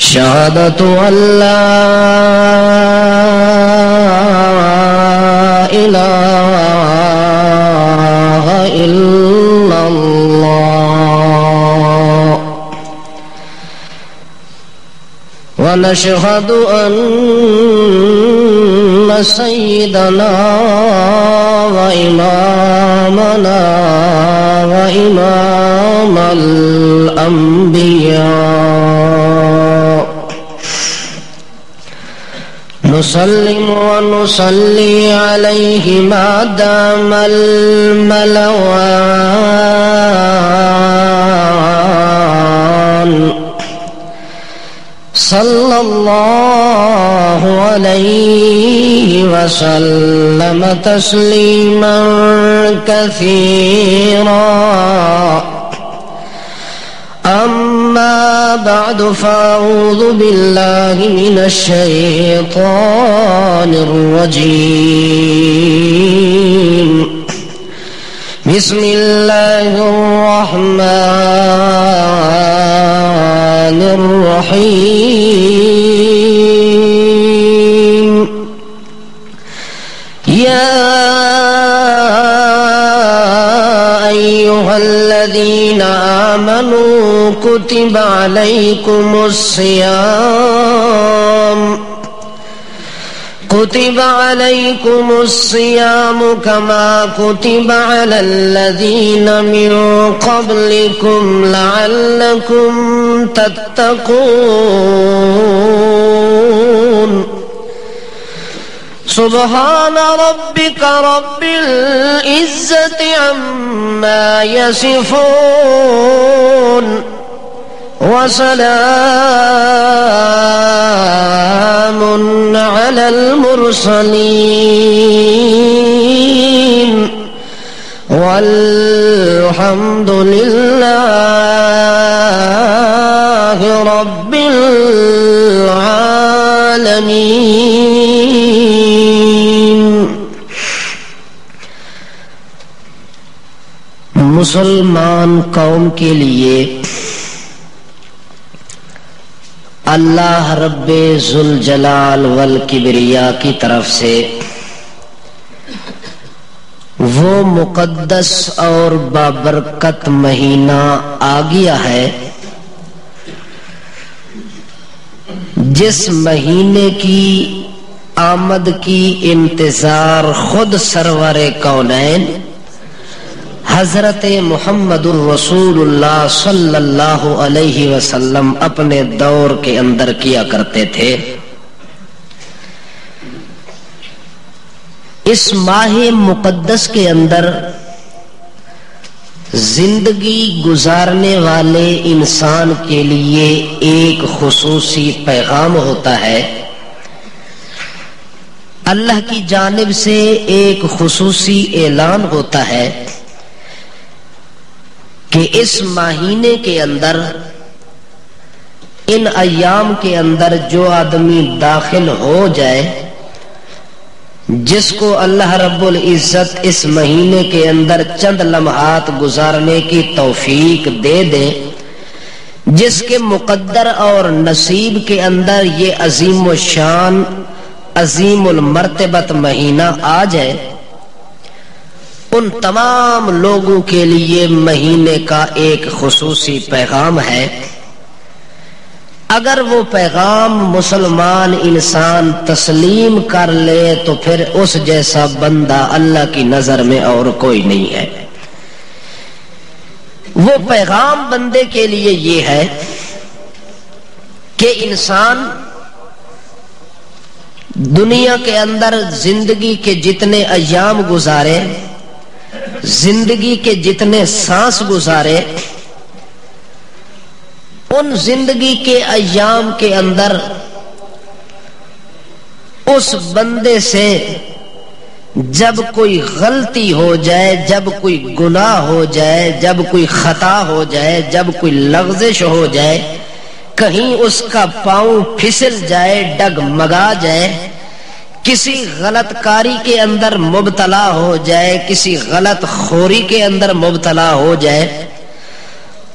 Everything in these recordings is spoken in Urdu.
شهادة أن لا إله إلا الله ونشهد أن سيدنا وإمامنا وإمام الأنبياء نسلم ونصلي عليه ما دام الملوان صلى الله عليه وسلم تسليما كثيرا أما بعد فأعوذ بالله من الشيطان الرجيم بسم الله الرحمن الرحيم يا أيها الذين آمنوا كتب عليكم الصيام كما كتب على الذين من قبلكم لعلكم تتقون سبحان ربك رب العزة عما يصفون وسلام على المرسلين والحمد لله رب العالمين. مسلمان قوم کے لیے اللہ رب ذوالجلال والکبریا کی طرف سے وہ مقدس اور بابرکت مہینہ آ گیا ہے جس مہینے کی آمد کی انتظار خود سرور کونین حضرت محمد الرسول اللہ صلی اللہ علیہ وسلم اپنے دور کے اندر کیا کرتے تھے. اس ماہ مقدس کے اندر زندگی گزارنے والے انسان کے لیے ایک خصوصی پیغام ہوتا ہے. اللہ کی جانب سے ایک خصوصی اعلان ہوتا ہے کہ اس مہینے کے اندر ان ایام کے اندر جو آدمی داخل ہو جائے، جس کو اللہ رب العزت اس مہینے کے اندر چند لمحات گزارنے کی توفیق دے دے، جس کے مقدر اور نصیب کے اندر یہ عظیم الشان عظیم المرتبت مہینہ آ جائے، ان تمام لوگوں کے لیے مہینے کا ایک خصوصی پیغام ہے. اگر وہ پیغام مسلمان انسان تسلیم کر لے تو پھر اس جیسا بندہ اللہ کی نظر میں اور کوئی نہیں ہے. وہ پیغام بندے کے لیے یہ ہے کہ انسان دنیا کے اندر زندگی کے جتنے ایام گزارے، زندگی کے جتنے سانس گزارے، ان زندگی کے ایام کے اندر اس بندے سے جب کوئی غلطی ہو جائے، جب کوئی گناہ ہو جائے، جب کوئی خطا ہو جائے، جب کوئی لغزش ہو جائے، کہیں اس کا پاؤں پھسل جائے، ڈگمگا جائے، کسی غلط کاری کے اندر مبتلا ہو جائے، کسی غلط خوری کے اندر مبتلا ہو جائے،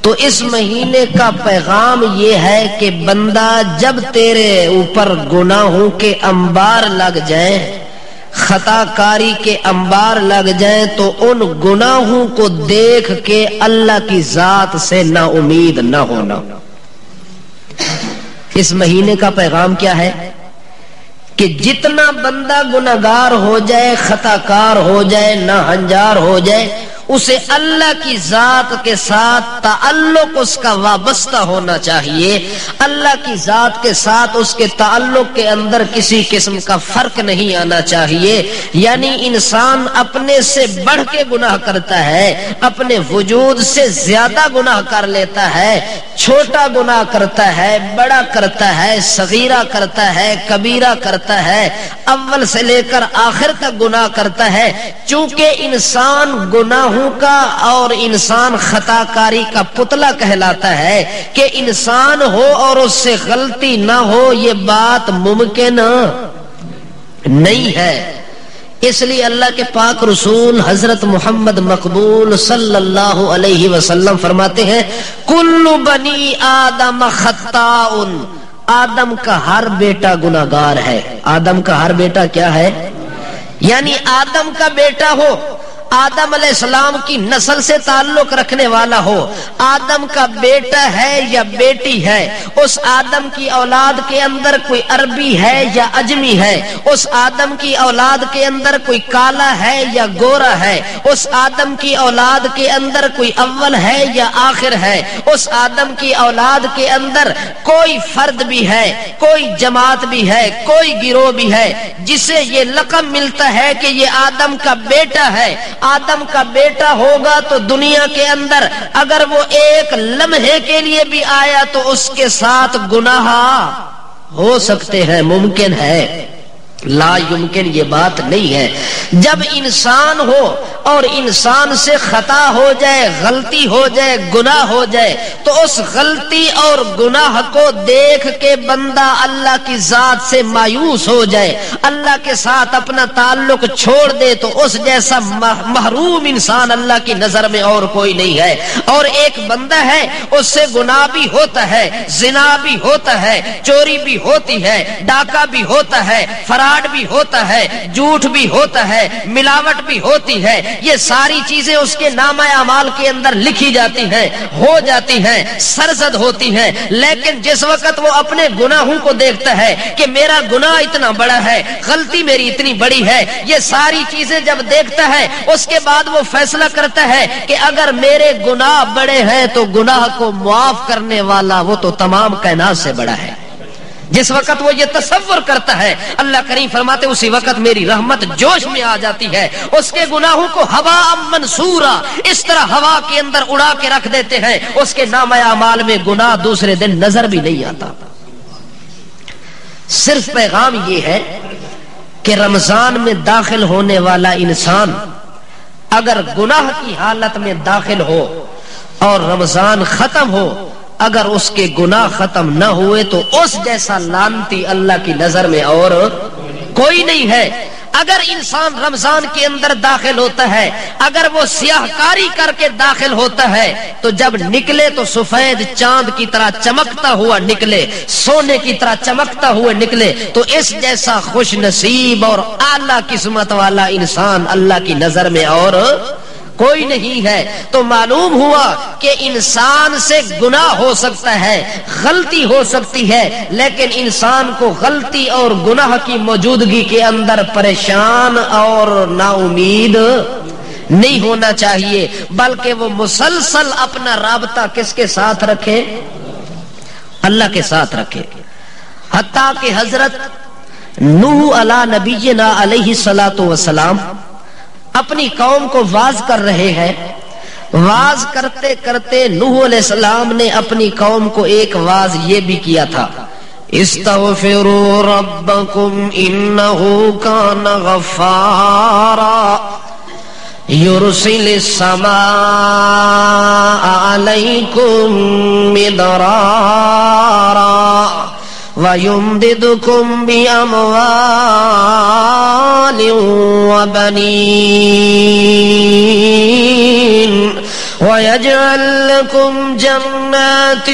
تو اس مہینے کا پیغام یہ ہے کہ بندہ جب تیرے اوپر گناہوں کے انبار لگ جائیں، خطا کاری کے انبار لگ جائیں، تو ان گناہوں کو دیکھ کے اللہ کی ذات سے نا امید نہ ہونا۔ اس مہینے کا پیغام کیا ہے کہ جتنا بندہ گناہگار ہو جائے، خطا کار ہو جائے، ناہنجار ہو جائے، اسے اللہ کی ذات کے ساتھ تعلق اس کا وابستہ ہونا چاہیے۔ اللہ کی ذات کے ساتھ اس کے تعلق کے اندر کسی قسم کا فرق نہیں آنا چاہیے۔ یعنی انسان اپنے سے بڑھ کے گناہ کرتا ہے، اپنے وجود سے زیادہ گناہ کر لیتا ہے، چھوٹا گناہ کرتا ہے، بڑا کرتا ہے، صغیرہ کرتا ہے، کبیرہ کرتا ہے، اول سے لے کر آخر تک گناہ کرتا ہے۔ چونکہ انسان گناہوں کا اور انسان خطا کاری کا پتلا کہلاتا ہے کہ انسان ہو اور اس سے غلطی نہ ہو، یہ بات ممکن نہیں ہے۔ اس لیے اللہ کے پاک رسول حضرت محمد مقبول صلی اللہ علیہ وسلم فرماتے ہیں کل بنی آدم خطاء، آدم کا ہر بیٹا گناہگار ہے۔ آدم کا ہر بیٹا کیا ہے؟ یعنی آدم کا بیٹا ہو، آدم علیہ السلام کی نسل سے تعلق رکھنے والا ہو، آدم کا بیٹا ہے یا بیٹی ہے، اس آدم کی اولاد کے اندر کوئی عربی ہے یا اجمی ہے، اس آدم کی اولاد کے اندر کوئی کالا ہے یا گورا ہے، اس آدم کی اولاد کے اندر کوئی اول ہے یا آخر ہے، اس آدم کی اولاد کے اندر کوئی فرد بھی ہے، کوئی جماعت بھی ہے، کوئی گروہ بھی ہے جسے یہ لقب ملتا ہے کہ یہ آدم کا بیٹا ہے۔ آدم کا بیٹا ہوگا تو دنیا کے اندر اگر وہ ایک لمحے کے لیے بھی آیا تو اس کے ساتھ گناہ ہو سکتے ہیں، ممکن ہے، لا یمکن یہ بات نہیں ہے۔ جب انسان ہو اور انسان سے خطا ہو جائے، غلطی ہو جائے، گناہ ہو جائے، تو اس غلطی اور گناہ کو دیکھ کے بندہ اللہ کی ذات سے مایوس ہو جائے، اللہ کے ساتھ اپنا تعلق چھوڑ دے، تو اس جیسا محروم انسان اللہ کی نظر میں اور کوئی نہیں ہے۔ اور ایک بندہ ہے، اس سے گناہ بھی ہوتا ہے، زنا بھی ہوتا ہے، چوری بھی ہوتی ہے، ڈاکہ بھی ہوتا ہے، فراڈ بھی ہوتا ہے، جھوٹ بھی ہوتا ہے، ملاوٹ بھی ہوتی ہے، یہ ساری چیزیں اس کے نامہ اعمال کے اندر لکھی جاتی ہیں، ہو جاتی ہیں، سرزد ہوتی ہیں۔ لیکن جس وقت وہ اپنے گناہوں کو دیکھتا ہے کہ میرا گناہ اتنا بڑا ہے، غلطی میری اتنی بڑی ہے، یہ ساری چیزیں جب دیکھتا ہے، اس کے بعد وہ فیصلہ کرتا ہے کہ اگر میرے گناہ بڑے ہیں تو گناہ کو معاف کرنے والا وہ تو تمام کائنات سے بڑا ہے۔ جس وقت وہ یہ تصور کرتا ہے، اللہ کریم فرماتے اسی وقت میری رحمت جوش میں آ جاتی ہے، اس کے گناہوں کو ہوا منصورا اس طرح ہوا کے اندر اڑا کے رکھ دیتے ہیں، اس کے نامہ اعمال میں گناہ دوسرے دن نظر بھی نہیں آتا۔ صرف پیغام یہ ہے کہ رمضان میں داخل ہونے والا انسان اگر گناہ کی حالت میں داخل ہو اور رمضان ختم ہو، اگر اس کے گناہ ختم نہ ہوئے تو اس جیسا لعنتی اللہ کی نظر میں اور کوئی نہیں ہے۔ اگر انسان رمضان کے اندر داخل ہوتا ہے، اگر وہ سیاہ کاری کر کے داخل ہوتا ہے تو جب نکلے تو سفید چاند کی طرح چمکتا ہوا نکلے، سونے کی طرح چمکتا ہوا نکلے، تو اس جیسا خوش نصیب اور اعلیٰ قسمت والا انسان اللہ کی نظر میں اور کوئی نہیں ہے۔ تو معلوم ہوا کہ انسان سے گناہ ہو سکتا ہے، غلطی ہو سکتی ہے، لیکن انسان کو غلطی اور گناہ کی موجودگی کے اندر پریشان اور نا امید نہیں ہونا چاہیے، بلکہ وہ مسلسل اپنا رابطہ کس کے ساتھ رکھے؟ اللہ کے ساتھ رکھے۔ حتیٰ کہ حضرت نوح علی نبینا علیہ الصلوۃ والسلام اپنی قوم کو واعظ کر رہے ہیں، واعظ کرتے کرتے نوح علیہ السلام نے اپنی قوم کو ایک واعظ یہ بھی کیا تھا، استغفروا ربکم انہ کان غفارا یرسل السماء علیکم مدرارا وَيُمْدِدُكُمْ بِأَمْوَالٍ وَبَنِينَ وَيَجْعَلْ لَكُمْ جَنَّاتٍ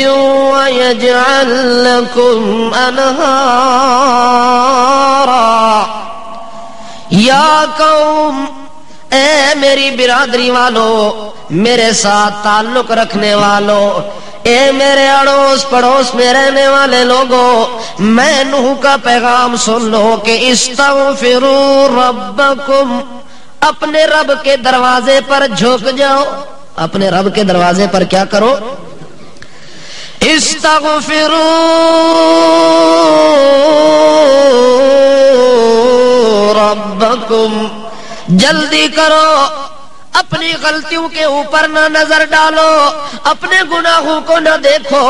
وَيَجْعَلْ لَكُمْ أَنْهَارًا۔ یا قوم، اے میری برادری والو، میرے ساتھ تعلق رکھنے والو، اے میرے اڑوس پڑوس میں رہنے والے لوگوں، میں نوح کا پیغام سن لو کہ استغفروا ربکم، اپنے رب کے دروازے پر جھک جاؤ۔ اپنے رب کے دروازے پر کیا کرو؟ استغفروا ربکم، جلدی کرو، اپنی غلطیوں کے اوپر نہ نظر ڈالو، اپنے گناہوں کو نہ دیکھو،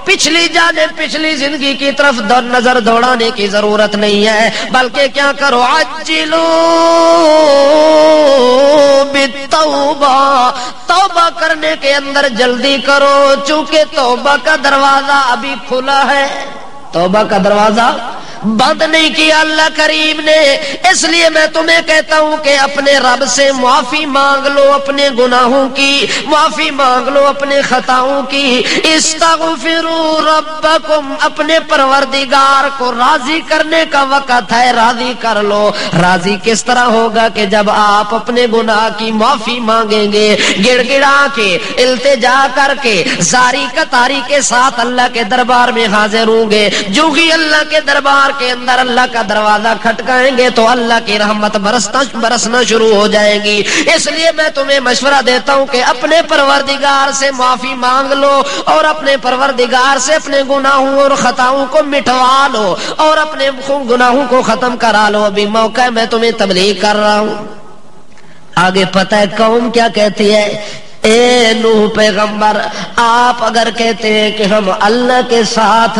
پچھلی جانب پچھلی زندگی کی طرف نظر دوڑانے کی ضرورت نہیں ہے، بلکہ کیا کرو؟ عجلوا بالتوبہ، توبہ کرنے کے اندر جلدی کرو، چونکہ توبہ کا دروازہ ابھی کھلا ہے، توبہ کا دروازہ بند نہیں کیا اللہ کریم نے۔ اس لیے میں تمہیں کہتا ہوں کہ اپنے رب سے معافی مانگ لو، اپنے گناہوں کی معافی مانگ لو، اپنے خطاؤں کی۔ استغفروا ربکم، اپنے پروردگار کو راضی کرنے کا وقت ہے، راضی کر لو۔ راضی کس طرح ہوگا؟ کہ جب آپ اپنے گناہ کی معافی مانگیں گے، گڑ گڑا کے، التجا کر کے، زاری قطاری کے ساتھ اللہ کے دربار میں حاضر ہوں گے۔ جو ہی اللہ کے دربار کے اندر اللہ کا دروازہ کھٹکائیں گے تو اللہ کی رحمت برسنا شروع ہو جائے گی۔ اس لیے میں تمہیں مشورہ دیتا ہوں کہ اپنے پروردگار سے معافی مانگ لو، اور اپنے پروردگار سے اپنے گناہوں اور خطاؤں کو مٹوا لو، اور اپنے گناہوں کو ختم کرا لو۔ ابھی موقع ہے، میں تمہیں تبلیغ کر رہا ہوں۔ آگے پتہ ہے قوم کیا کہتی ہے؟ اے نوح پیغمبر، آپ اگر کہتے ہیں کہ ہم اللہ کے ساتھ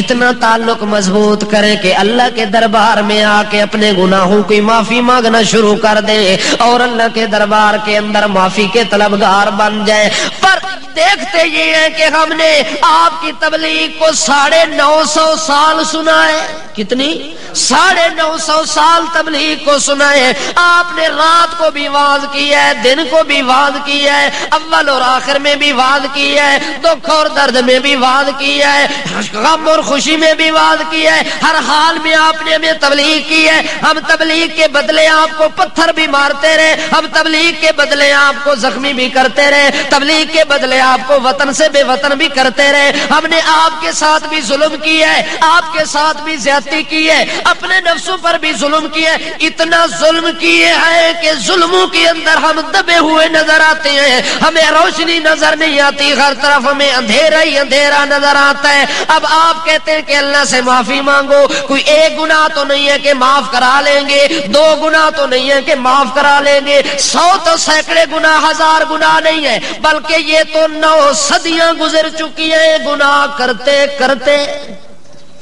اتنا تعلق مضبوط کریں کہ اللہ کے دربار میں آ کے اپنے گناہوں کی معافی مانگنا شروع کر دیں اور اللہ کے دربار کے اندر معافی کے طلبگار بن جائیں، پر دیکھتے یہ ہیں کہ ہم نے آپ کی تبلیغ کو 950 سال سنا ہے۔ کتنی؟ 950 سال تبلیغ کو سنا ہے۔ آپ نے رات کو بھی واعظ کیا ہے، دن کو بھی واعظ کیا ہے، اول اور آخر میں بھی واعظ کیا ہے، دکھ اور درد میں بھی واعظ کیا ہے، غم اور خوشی میں بھی واعظ کیا ہے، ہر حال میں آپ نے ہمیں تبلیغ کی ہے۔ ہم تبلیغ کے بدلے آپ کو پتھر بھی مارتے رہے، ہم تبلیغ کے بدلے آپ کو زخمی بھی کرتے رہے، تبلیغ کے بدلے آپ کو وطن سے بے وطن بھی کرتے رہے۔ ہم نے آپ کے ساتھ بھی ظلم کیا ہے، آپ کے ساتھ بھی زیادتی کی ہے، اپنے نفسوں پر بھی ظلم کیا ہے، اتنا ظلم کیے ہیں کہ ظلموں کے اندر ہم دبے ہوئے نظر آتے ہیں، ہمیں روشنی نظر نہیں آتی، ہر طرف ہمیں اندھیرا ہی اندھیرا نظر آتا ہے۔ اب آپ کہتے ہیں کہ اللہ سے معافی مانگو، کوئی ایک گناہ تو نہیں ہے کہ معاف کرا لیں گے، 2 گناہ تو نہیں ہے کہ معاف کرا لیں گے، 100 تو سینکڑے گناہ، 1000 گناہ نہیں ہے، بلکہ یہ تو 9 صدیاں گزر چکی ہیں گناہ کرتے کرتے۔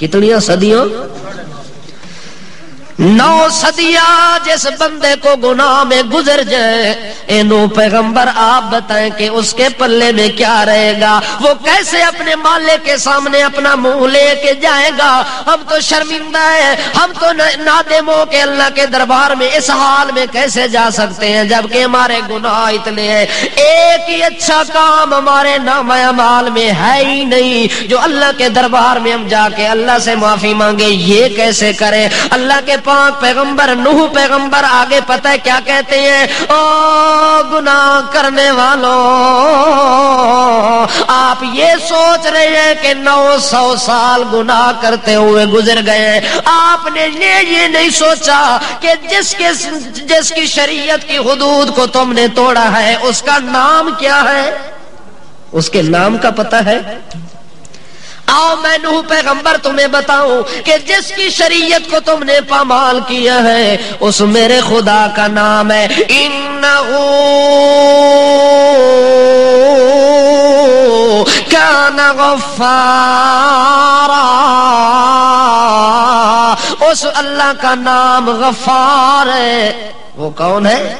کتنی صدیاں؟ 9 صدیاں جس بندے کو گناہ میں گزر جائے، اے نوح پیغمبر آپ بتائیں کہ اس کے پلے میں کیا رہے گا؟ وہ کیسے اپنے مالک کے سامنے اپنا منہ لے کے جائے گا؟ ہم تو شرمندہ ہیں، ہم تو نادم ہو کے اللہ کے دربار میں اس حال میں کیسے جا سکتے ہیں جبکہ ہمارے گناہ اتنے ہیں، ایک ہی اچھا کام ہمارے نامہ اعمال میں ہے ہی نہیں جو اللہ کے دربار میں ہم جا کے اللہ سے معافی مانگے۔ یہ کیسے کریں؟ اللہ کے پاک پیغمبر نوح پیغمبر آگے پتہ ہے کیا کہتے ہیں؟ او گناہ کرنے والوں، آپ یہ سوچ رہے ہیں کہ 900 سال گناہ کرتے ہوئے گزر گئے، آپ نے یہ نہیں سوچا کہ جس کی شریعت کی حدود کو تم نے توڑا ہے اس کا نام کیا ہے؟ اس کے نام کا پتہ ہے؟ آؤ میں نوح پیغمبر تمہیں بتاؤں کہ جس کی شریعت کو تم نے پامال کیا ہے اس میرے خدا کا نام ہے انہو کان غفارا۔ اس اللہ کا نام غفار ہے۔ وہ کون ہے؟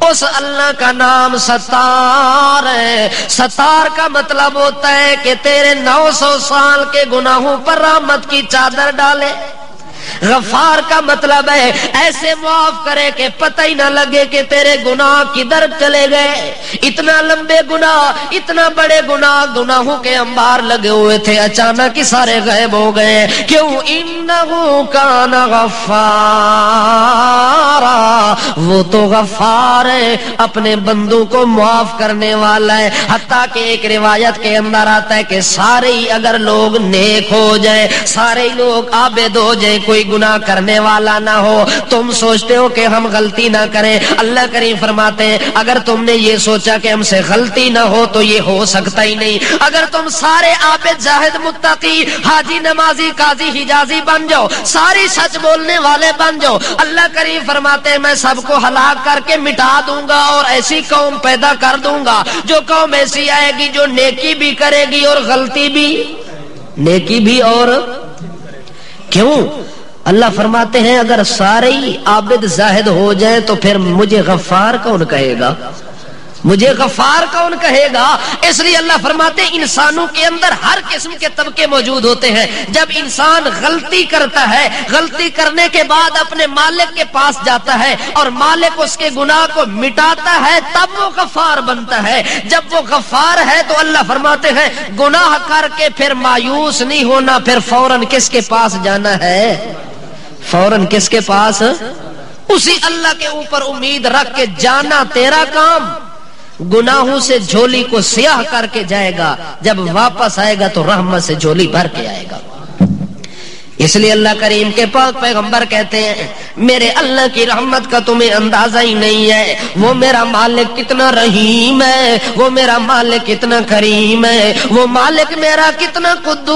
اس اللہ کا نام ستار ہے۔ ستار کا مطلب ہوتا ہے کہ تیرے 900 سال کے گناہوں پر رحمت کی چادر ڈالے، غفار کا مطلب ہے ایسے معاف کرے کہ پتہ ہی نہ لگے کہ تیرے گناہ کدھر چلے گئے. اتنا لمبے گناہ، اتنا بڑے گناہ، گناہوں کے انبار لگے ہوئے تھے، اچانک ہی سارے غائب ہو گئے. کیوں؟ انہو کان غفارا، وہ تو غفار ہے، اپنے بندوں کو معاف کرنے والا ہے. حتیٰ کہ ایک روایت کے اندر آتا ہے کہ سارے ہی اگر لوگ نیک ہو جائے، سارے ہی لوگ عابد ہو جائے، کوئی گناہ کرنے والا نہ ہو، تم سوچتے ہو کہ ہم غلطی نہ کریں. اللہ کریم فرماتے ہیں اگر تم نے یہ سوچا کہ ہم سے غلطی نہ ہو تو یہ ہو سکتا ہی نہیں. اگر تم سارے عابد، زاہد، متقی، حاجی، نمازی، قاضی، حجازی بن جاؤ، ساری سچ بولنے والے بن جاؤ، اللہ کریم فرماتے ہیں میں سب کو ہلاک کر کے مٹا دوں گا اور ایسی قوم پیدا کر دوں گا جو قوم ایسی آئے گی جو نیکی بھی کرے گی اور غلطی بھی، نیکی بھی اور. کیوں؟ اللہ فرماتے ہیں اگر سارے ہی عابد زاہد ہو جائیں تو پھر مجھے غفار کون کہے گا؟ مجھے غفار کون کہے گا؟ اس لیے اللہ فرماتے ہیں انسانوں کے اندر ہر قسم کے طبقے موجود ہوتے ہیں. جب انسان غلطی کرتا ہے، غلطی کرنے کے بعد اپنے مالک کے پاس جاتا ہے اور مالک اس کے گناہ کو مٹاتا ہے تب وہ غفار بنتا ہے. جب وہ غفار ہے تو اللہ فرماتے ہیں گناہ کر کے پھر مایوس نہیں ہونا، پھر فوراً کس کے پاس جانا ہے؟ فوراً کس کے پاس؟ اسی اللہ کے اوپر امید رکھ کے جانا. تیرا کام گناہوں سے جھولی کو سیاہ کر کے جائے گا، جب واپس آئے گا تو رحمت سے جھولی بھر کے آئے گا. اس لیے اللہ کریم کے پاک پیغمبر کہتے ہیں میرے اللہ کی رحمت کا تمہیں اندازہ ہی نہیں ہے. وہ میرا مالک کتنا رحیم ہے، وہ میرا مالک کتنا کریم ہے، وہ مالک میرا کتنا قدوس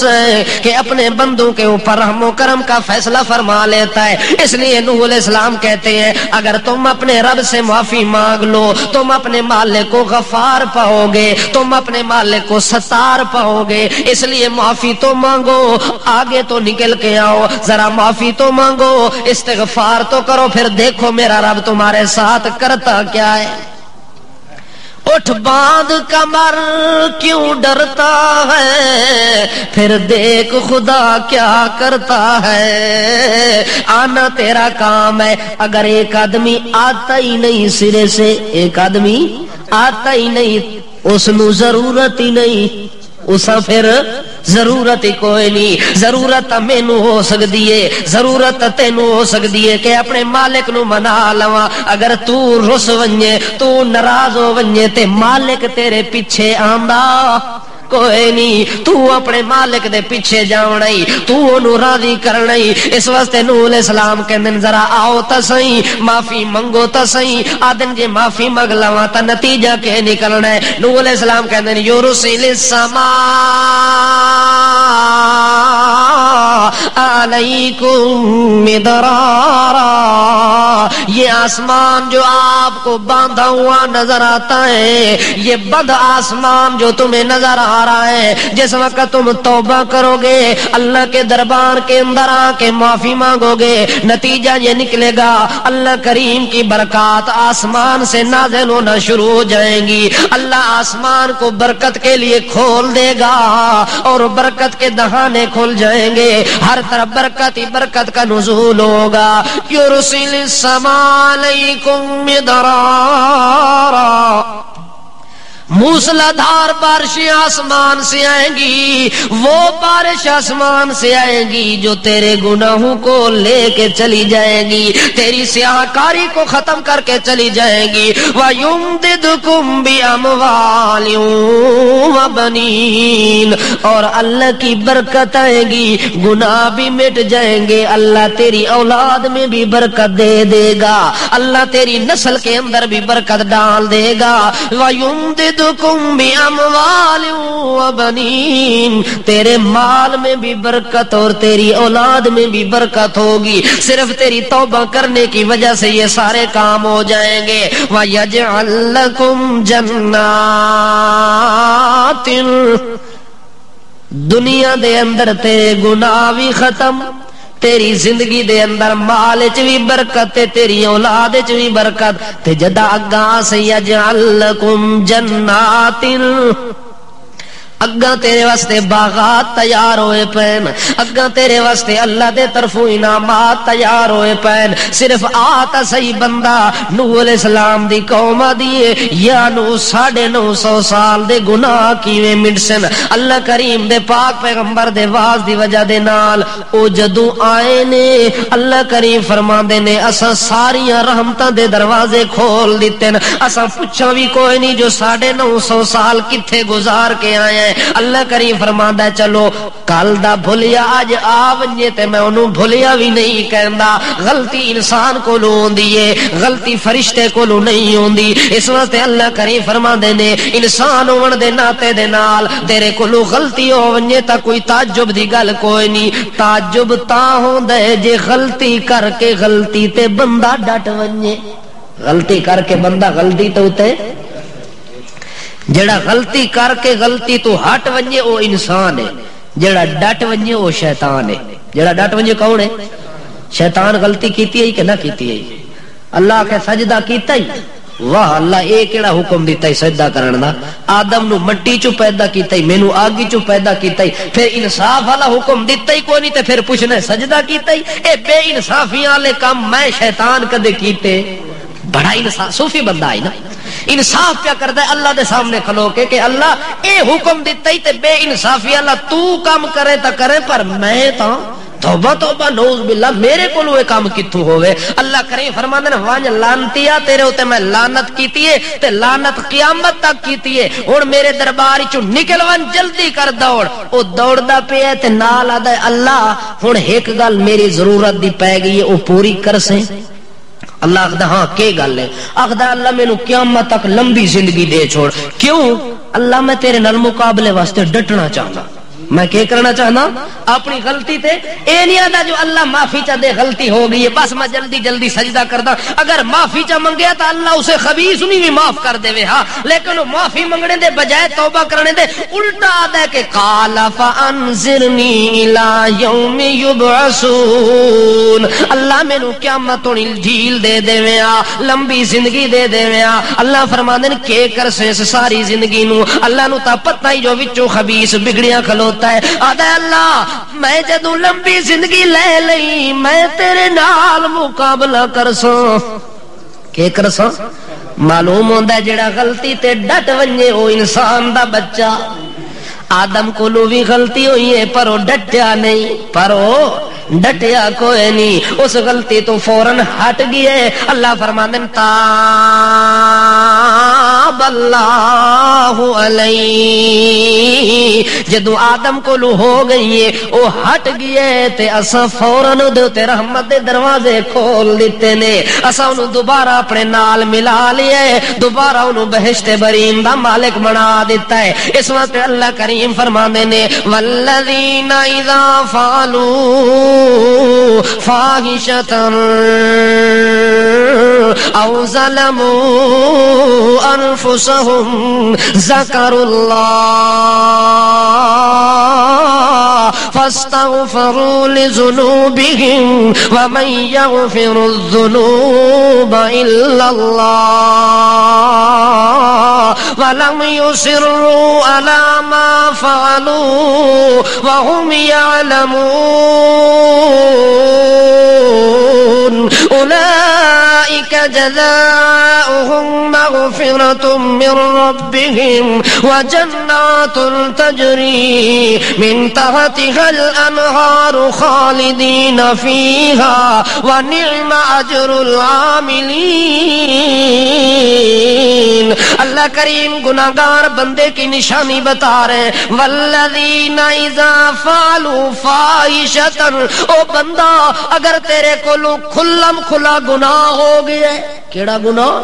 ہے کہ اپنے بندوں کے اوپر رحم و کرم کا فیصلہ فرما لیتا ہے. اس لیے نوح علیہ السلام کہتے ہیں اگر تم اپنے رب سے معافی مانگ لو تم اپنے مالک کو غفار پاؤ گے، تم اپنے مالک کو ستار پاؤ گے. اس لیے معافی تو مانگو، آگے تو نکل کے آؤ، ذرا معافی تو مانگو، استغفار تو کرو، پھر دیکھو میرا رب تمہارے ساتھ کرتا کیا ہے. اٹھ باندھ کمر کیوں ڈرتا ہے، پھر دیکھ خدا کیا کرتا ہے. آنا تیرا کام ہے. اگر ایک آدمی آتا ہی نہیں سرے سے، ایک آدمی آتا ہی نہیں، اس نو ضرورت ہی نہیں، اسا پھر ضرورت ہی کوئی نہیں. ضرورت مینوں ہو سکتی ہے، ضرورت تینوں ہو سکتی ہے کہ اپنے مالک نو منا لواں. اگر تو رس ونجے، تو ناراض ہو ونجے تے مالک تیرے پیچھے آندا کوئی نہیں. تو اپنے مالک دے پیچھے جاونا ہی، تو انہوں راضی کرنا ہی. اس واسطے نوح علیہ السلام کہندے ذرا آؤ تا سہی، معافی منگو تا سہی. آدن جے معافی منگ لواں تا نتیجہ کے نکلنا ہے. نوح علیہ السلام کہندے یرسل السماء علیکم مدرارا، یہ آسمان جو آپ کو باندھا ہوا نظر آتا ہے، یہ بد آسمان جو تمہیں نظر آ رہا ہے، جس وقت تم توبہ کرو گے، اللہ کے دربار کے اندر آ کے معافی مانگو گے، نتیجہ یہ نکلے گا اللہ کریم کی برکات آسمان سے نازل ہونا شروع ہو جائیں گی. اللہ آسمان کو برکت کے لیے کھول دے گا اور برکت کے دہانے کھل جائیں گے، ہر طرف برکت ہی برکت کا نزول ہوگا. یرسل السماء علیکم مدرارا، موسلادھار بارشیں آسمان سے آئیں گی. وہ بارش آسمان سے آئے گی جو تیرے گناہوں کو لے کے چلی جائے گی، تیری سیاہ کاری کو ختم کر کے چلی جائے گی. وَيُمْدِدْكُمْ بِأَمْوَالٍ وَبَنِينَ، اور اللہ کی برکت آئے گی، گناہ بھی مٹ جائیں گے، اللہ تیری اولاد میں بھی برکت دے دے گا، اللہ تیری نسل کے اندر بھی برکت ڈال دے گا. وَيُمْدِدْكُمْ بِأَمْوَالٍ وَبَنِينَ، تیرے مال میں بھی برکت اور تیری اولاد میں بھی برکت ہوگی. صرف تیری توبہ کرنے کی وجہ سے یہ سارے کام ہو جائیں گے. وَيَجْعَلْ لَكُمْ جَنَّاتٍ، دنیا دے اندر تیرے گناہ بھی ختم، تیری زندگی دے اندر مال چ بھی برکت تے تیری اولاد چ بھی برکت. تے جدا اگاں سے یجعل لکم جنات، اگاں تیرے واسطے باغات تیار ہوئے پین، اگاں تیرے واسطے اللہ دے طرفوں انعامات تیار ہوئے پین، صرف آتا صحیح بندہ نوح علیہ السلام دی قوم دیئے یا نو 950 سال دے گناہ کیویں مٹسن۔ اللہ کریم دے پاک پیغمبر دے واز دی وجہ دے نال او جدوں آئے نے اللہ کریم فرماندے نے اساں ساریاں رحمتاں دے دروازے کھول دیتے ہیں، اساں پوچھا بھی کوئی نہیں جو 950 سال کتھے گزار کے آئے ہیں۔ اللہ کریم فرماندا ہے چلو کل دا بھولیا اج آ ونجے تے میں انہوں بھولیا بھی نہیں کہندا۔ غلطی انسان کو ہوندی ہے، غلطی فرشتے کو نہیں ہوندی، اس واسطے اللہ کریم فرماندے نے انسان ہون دے ناتے دے نال تیرے کولو غلطی ہو ونجے تا کوئی تعجب دی گل کوئی نہیں۔ تعجب تا ہوندا ہے جے غلطی کر کے غلطی تے بندہ ڈٹ ونجے، غلطی کر کے بندہ غلطی تو تے جڑا غلطی کر کے غلطی تو ہٹ ونجے او انسان ہے، جڑا ڈٹ ونجے او شیطان ہے۔ جڑا ڈٹ ونجے کون ہے؟ شیطان۔ غلطی کیتی ہے کہ نہ کیتی ہے؟ اللہ کے سجدہ کیتا ہی، واہ اللہ اے کیڑا حکم دیتا ہے سجدہ کرن دا؟ آدم نو مٹی چوں پیدا کیتا ہی، مینوں آگی چوں پیدا کیتا ہی، پھر انصاف والا حکم دیتا ہی کوئی نہیں تے پھر پوچھنا سجدہ کیتا ہی؟ اے بے انصافیاں والے کام میں شیطان کدے کیتے؟ بڑا انصاف صوفی بندہ ہے نا، انصاف پیا کرتا ہے اللہ دے سامنے کھلو کے کہ اللہ اے حکم دیتا ہی تے بے انصافی اللہ تو کام کرے تا کرے پر میں تا توبہ توبہ نعوذ باللہ میرے کو لوے کام کتھو ہوئے۔ اللہ کریم فرماندے نے وانج لانتیا تیرے ہوتے میں لانت کیتی ہے تے لانت قیامت تک کیتی ہے، اور میرے درباری چو نکل ون جلدی کر دوڑ۔ او دوڑ دا پہ ہے تے نال آدھا ہے اللہ ہون ایک گل میری ضرورت دی پہ گئی ہے او پوری کر سے۔ اللہ آخدا ہاں کے گل ہے؟ آخدا اللہ میں نو قیامت تک لمبی زندگی دے چھوڑ۔ کیوں؟ اللہ میں تیرے نال مقابلے واسطے ڈٹنا چاہنا، میں کیا کرنا چاہنا؟ اپنی غلطی تے اے نہیں آدھا جو اللہ معافی چاہ دے غلطی ہو گئی ہے بس میں جلدی جلدی سجدہ کردا، اگر معافی چاہ منگیا تو اللہ اسے خبیث نہیں بھی معاف کر دے وے، ہاں لیکن وہ معافی منگنے دے بجائے توبہ کرنے دے الٹا آدھا ہے کہ قال فانذرنی الی یوم یبعثون، اللہ میں نو قیامت ہونی ڈھیل دے دے ویا، لمبی زندگی دے دے ویا۔ اللہ فرماندے نے کہ کر سے ساری زندگی نو اللہ نو تا پتہ ہی جو وچوں خبیث بگڑیاں کھلو آدھا اللہ میں جدوں لمبی زندگی لے لئی میں تیرے نال مقابلہ کرساں، کہ کرساں؟ معلوم ہوندا ہے جڑا غلطی تے ڈٹ ونجے او انسان دا بچہ۔ آدم کولو بھی غلطی ہوئی ہے پر وہ ڈٹیا نہیں، پر وہ ڈٹیا کوئی نہیں، اس غلطی تو فوراً ہٹ گئے۔ اللہ فرماندے ہیں تاب اللہ علیہ، جدو آدم کو لو ہو گئی ہے وہ ہٹ گئے تے اساں فوراً دے رحمت دے دروازے کھول دیتے نے، اساں انہوں دوبارہ اپنے نال ملا لیے، دوبارہ انہوں بہشت برین دا مالک بنا دیتا ہے۔ اس وقت اللہ کریم فرماندے نے والذین اذا فعلوا فاحشة او ظلموا انفسهم ذکروا اللہ فاستغفروا لذنوبهم ومن يغفر الذنوب الا الله ولم يصروا على ما فعلوا وهم يعلمون اولئك جزاؤهم مغفرة من ربهم وجنات تجري من تحتها الأنهار خالدين فيها ونعم أجر العاملين۔ اللہ کریم گناہگار بندے کی نشانی بتا رہے ہیں والذین اذا فعلوا فاحشۃ، او بندہ اگر تیرے کولوں کھلم کھلا گناہ ہو گیا ہے، کیڑا گناہ؟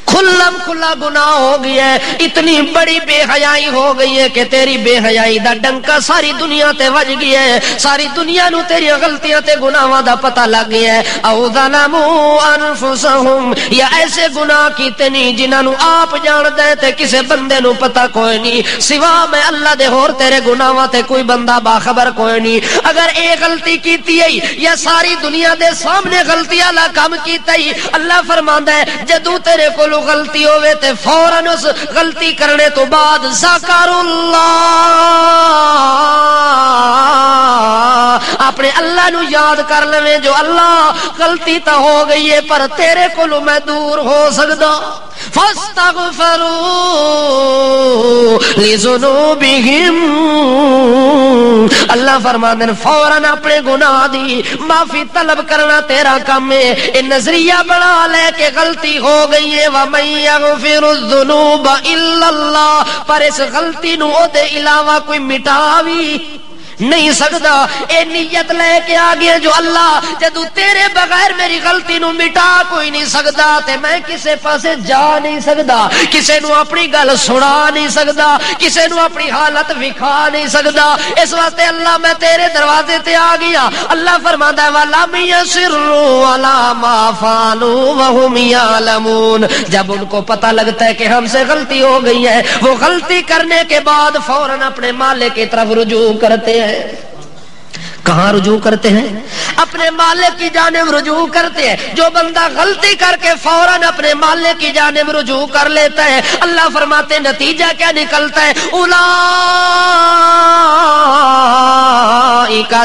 کھلم کھلا گناہ ہو گیا ہے، اتنی بڑی بے حیائی ہو گئی ہے کہ تیری بے حیائی دا ڈنکا ساری دنیا تے وج گیا ہے، ساری دنیا نو تیری غلطیاں تے گناہاں دا پتہ لگ گیا ہے۔ او ظلموا انفسهم، یا ایسے گناہ کیتے نہیں جنہاں نو آپ جاندے تے کسے بندے نو پتہ کوئی نہیں، سوا میں اللہ دے ہور تیرے گناہاں تے کوئی بندہ باخبر کوئی نہیں۔ اگر اے غلطی کیتی ہے یا ساری دنیا دے سامنے غلطی والا کام کیتا ہے، اللہ فرماندا ہے جدوں تیرے کولو کولو غلطی ہوئے تے فوراً اس غلطی کرنے تو بعد ذکر اللہ، اپنے اللہ نو یاد کر لویں جو اللہ غلطی تا ہو گئی ہے پر تیرے کولو میں دور ہو سکدا، فاستغفروا لذنوبہم، اللہ فرماتے ہیں فوراً اپنے گناہ دی معافی طلب کرنا تیرا کام ہے۔ یہ نظریہ بنا لے کہ غلطی ہو گئی ہے، وَمَن يَغْفِرُ الذُّنُوبَ إِلَّا اللَّهُ، پر اس غلطی نو او دے علاوہ کوئی مٹاوی نہیں سکتا۔ اے نیت لے کے آگیا جو اللہ جدو تیرے بغیر میری غلطی نو مٹا کوئی نہیں سکتا تے میں کسے پاسے جا نہیں سکتا، کسے نو اپنی گل سنا نہیں سکتا، کسے نو اپنی حالت وکھا نہیں سکتا، اس واسطے اللہ میں تیرے دروازے تے آ گیا۔ اللہ فرماتا ہے وَلَمْ يَصِرُّوا عَلَىٰ مَا فَعَلُوا وَهُمْ يَعْلَمُونَ، جب ان کو پتہ لگتا ہے کہ ہم سے غلطی ہو گئی ہے، وہ غلطی کرنے کے بعد فوراً اپنے مالک کی طرف رجوع کرتے ہیں۔ کہاں رجوع کرتے ہیں؟ اپنے مالک کی جانب رجوع کرتے ہیں۔ جو بندہ غلطی کر کے فوراً اپنے مالک کی جانب رجوع کر لیتا ہے، اللہ فرماتے ہیں نتیجہ کیا نکلتا ہے؟ اولئک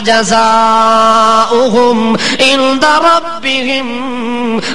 جزاؤہم عند ربہم،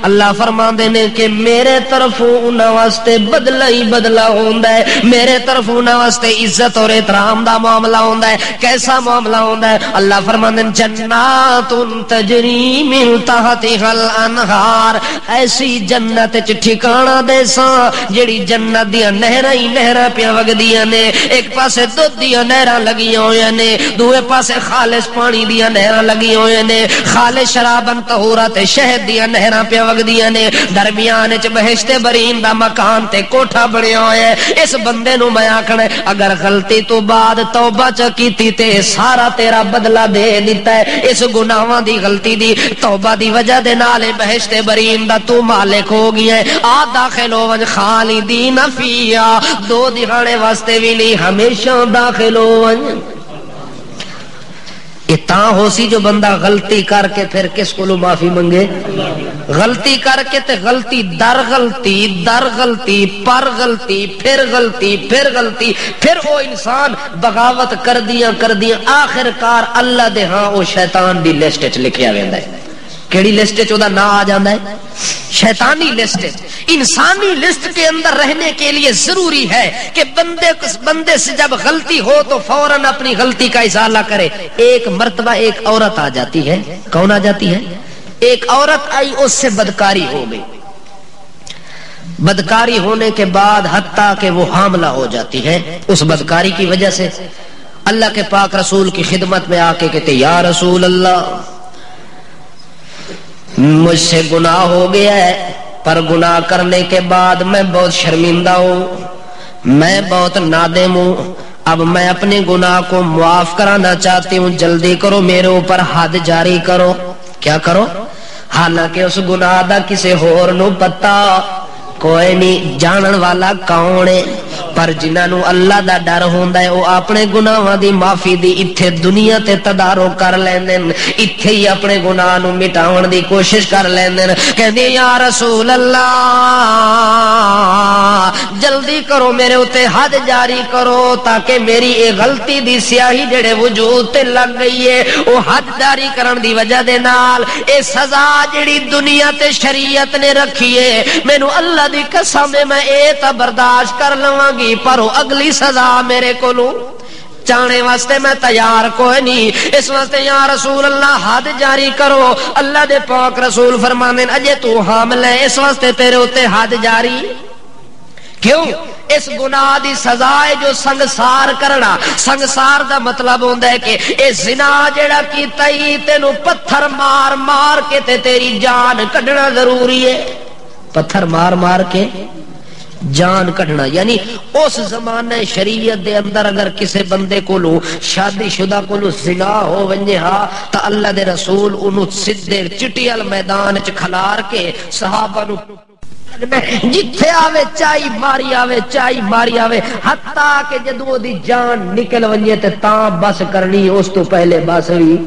اللہ فرماتے ہیں کہ میرے طرف انہاں واسطے بدلہ ہی بدلہ ہوندا ہے، میرے طرف انہاں واسطے عزت اور احترام دا معاملہ ہوندا ہے۔ کیسا معاملہ ہوندا ہے؟ اللہ فرماتے ہیں جنات تجری من تحتها الانہار، ایسی جنت چ ٹھکانہ دے ساں جیڑی جنت دیاں نہراں ہی نہراں پیاں وگدیاں نے، ایک پاسے دودھ دیاں نہراں لگیاں ہویاں نے، دوے پاسے خالص پانی دیاں نہراں لگیاں ہویاں نے، خالص شرابن طہورا تے شہد دیاں نہراں پیاں وگدیاں نے، درمیان وچ بہشت برین دا مکان تے کوٹھا بنیا ہویا ہے۔ اس بندے نو میں آکھنا اگر غلطی تو بعد توبہ چ کیتی تے سارا تیرا بدلہ دے دیتا ہے، اس گناہاں دی غلطی دی توبہ دی وجہ دے نال بہشت برین دا تو مالک ہو گیا ہے۔ آ داخل ہون خالدین فیہا، دو دہاڑے واسطے بھی نہیں ہمیشہ داخل ہون۔ یہ تاں ہو سی جو بندہ غلطی کر کے پھر کس کو معافی منگے؟ غلطی کر کے تے غلطی در غلطی در غلطی پر غلطی پھر غلطی پھر غلطی، پھر وہ انسان بغاوت کر دیاں آخر کار اللہ دے ہاں وہ شیطان دی لسٹ وچ لکھیا ویندا ہے۔ کیڑی لسٹ وچ او دا نام آ جاندا ہے؟ شیطانی لسٹ۔ انسانی لسٹ کے اندر رہنے کے لیے ضروری ہے کہ بندے سے جب غلطی ہو تو فوراً اپنی غلطی کا ازالہ کرے۔ ایک مرتبہ ایک عورت آ جاتی ہے، کون آ جاتی ہے؟ ایک عورت آئی، اس سے بدکاری ہو گئی، بدکاری ہونے کے بعد حتیٰ کہ وہ حاملہ ہو جاتی ہے، اس بدکاری کی وجہ سے اللہ کے پاک رسول کی خدمت میں آ کے کہتے یا رسول اللہ مجھ سے گناہ ہو گیا ہے، پر گناہ کرنے کے بعد میں بہت شرمندہ ہوں، میں بہت نادم ہوں، اب میں اپنے گناہ کو معاف کرانا چاہتی ہوں، جلدی کرو میرے اوپر حد جاری کرو۔ کیا کرو؟ حالانکہ اس گناہ دا کسے ہور نو پتا کوئی نہیں، جانن والا کون ہے، پر جنہاں نو اللہ دا ڈر ہوندا ہے او اپنے گناہاں دی معافی دی ایتھے دنیا تے تدارک کر لیندے، ایتھے ہی اپنے گناہ نو مٹاون دی کوشش کر لیندے، کہندے یا رسول اللہ جلدی کرو میرے اوتے حد جاری کرو تاکہ میری اے غلطی دی سیاہی جڑے وجود تے لگ گئی ہے او حد جاری کرن دی وجہ دے نال اے سزا جڑی دنیا تے شریعت نے رکھی ہے مینوں اللہ دی قسم میں اے تا برداشت کر لواں گی، پر اگلی سزا میرے کولوں چانے واسطے میں تیار کوئی نہیں، اس واسطے یا رسول اللہ حد جاری کرو۔ اللہ دے پاک رسول فرماندے اجے تو حامل ہے، اس واسطے تیرے اوتے حد جاری کیوں؟ اس گناہ دی سزا ہے جو سنگسار کرنا۔ سنگسار دا مطلب ہوندا ہے کہ اے زنا جڑا کیتا ہی تینوں پتھر مار مار کے تے تیری جان کڈنا ضروری ہے، پتھر مار مار کے جان کٹنا، یعنی اس زمانے شریعت دے اندر اگر کسے بندے کولو شادی شدہ کولو زنا ہو ونجے ہا تا اللہ دے رسول انہوں سدھے چٹیال میدان چ کھلار کے صحابہ نو جتھے آوے چائی ماری آوے حتیٰ کہ جدو دی جان نکل ونجے تے تاں بس کرنی، اس تو پہلے بس ہوئی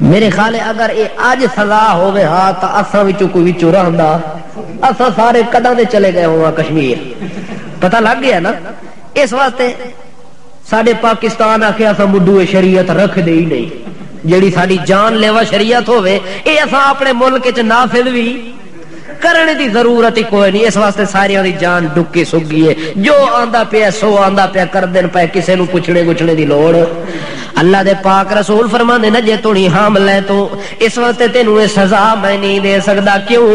میرے خیال ہے اگر یہ اج سزا ہوے ہاں تو اساں وچوں کوئی وچوں رہندا اساں سارے کداں دے چلے گئے ہوا کشمیر پتہ لگ گیا نا اس واسطے ساڈے پاکستان آکھے اساں مڈو شریعت رکھ دے ہی نہیں جیڑی ساڈی جان لیوا شریعت ہوے اے اساں اپنے ملک وچ نافذ بھی کرنے دی ضرورت ہی کوئی نہیں اس واسطے ساری دی جان ڈکی سگی ہے جو آندا پیا سو آندا پیا کر دین پے کسے نو پوچھنے گچھنے دی لوڑ اللہ دے پاک رسول فرماندے نا جے تونی حامل ہے تو اس وقت تینوں یہ سزا میں نہیں دے سکدا کیوں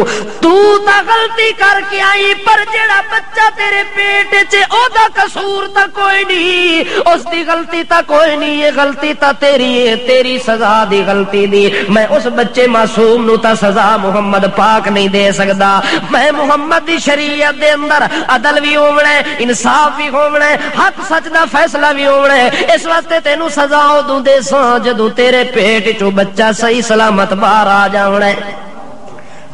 تو تا غلطی کر کے آئی پر جڑا بچہ تیرے پیٹ وچ او دا قصور تا کوئی نہیں اس دی غلطی تا کوئی نہیں یہ غلطی تا تیری ہے تیری سزا دی غلطی دی میں اس بچے معصوم نو تا سزا محمد پاک نہیں دے سکدا میں محمد دی شریعت دے اندر عدل بھی ہونا ہے انصاف بھی ہونا ہے حق سچ دا فیصلہ بھی ہونا ہے اس واسطے تینوں سزا ادو دے ساں جدو تیرے پیٹ چو بچہ صحیح سلامت باہر آ جاونا ہے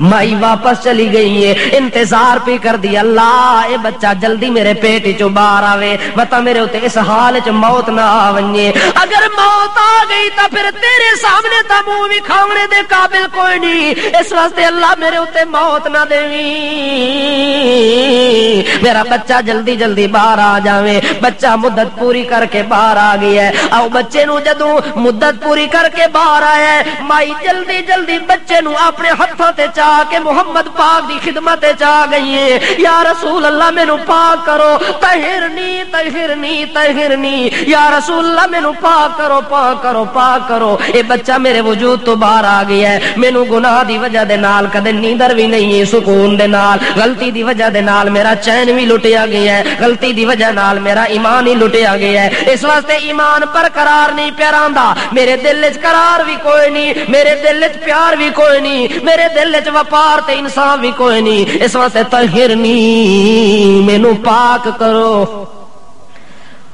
مائی واپس چلی گئی ہے انتظار پہ کر دی اللہ اے بچہ جلدی میرے پیٹ چو باہر آوے بتا میرے ہوتے اس حال چ موت نہ آونجے اگر موت آ گئی تا پھر تیرے سامنے تا منہ بھی کھاونے دے قابل کوئی نہیں اس واسطے اللہ میرے ہوتے موت نہ دیوی میرا بچہ جلدی جلدی باہر آ جاوے بچہ مدت پوری کر کے باہر آ گئی ہے او بچے نو جدوں مدت پوری کر کے باہر آیا ہے مائی جلدی جلدی بچے نو اپنے ہتھاں تے کہ محمد پاک دی خدمت چاہ گئی ہے یا رسول اللہ میں نو پاک کرو طہرنی طہرنی طہرنی یا رسول اللہ میں نو پاک کرو پاک کرو پاک کرو اے بچہ میرے وجود تو باہر آ گیا ہے میں نو گناہ دی وجہ دے نال کدے نیندر بھی نہیں ہے سکون دے نال غلطی دی وجہ دے نال میرا چین بھی لٹیا گیا ہے غلطی دی وجہ نال میرا ایمان ہی لٹیا گیا ہے اس واسطے ایمان پر قرار نہیں پیاراندا میرے دل وچ قرار بھی کوئی نہیں میرے دل وچ پیار بھی کوئی نہیں میرے دل وچ وپار تے انصاف بھی کوئی نہیں اس واسطے طہرنی مینوں پاک کرو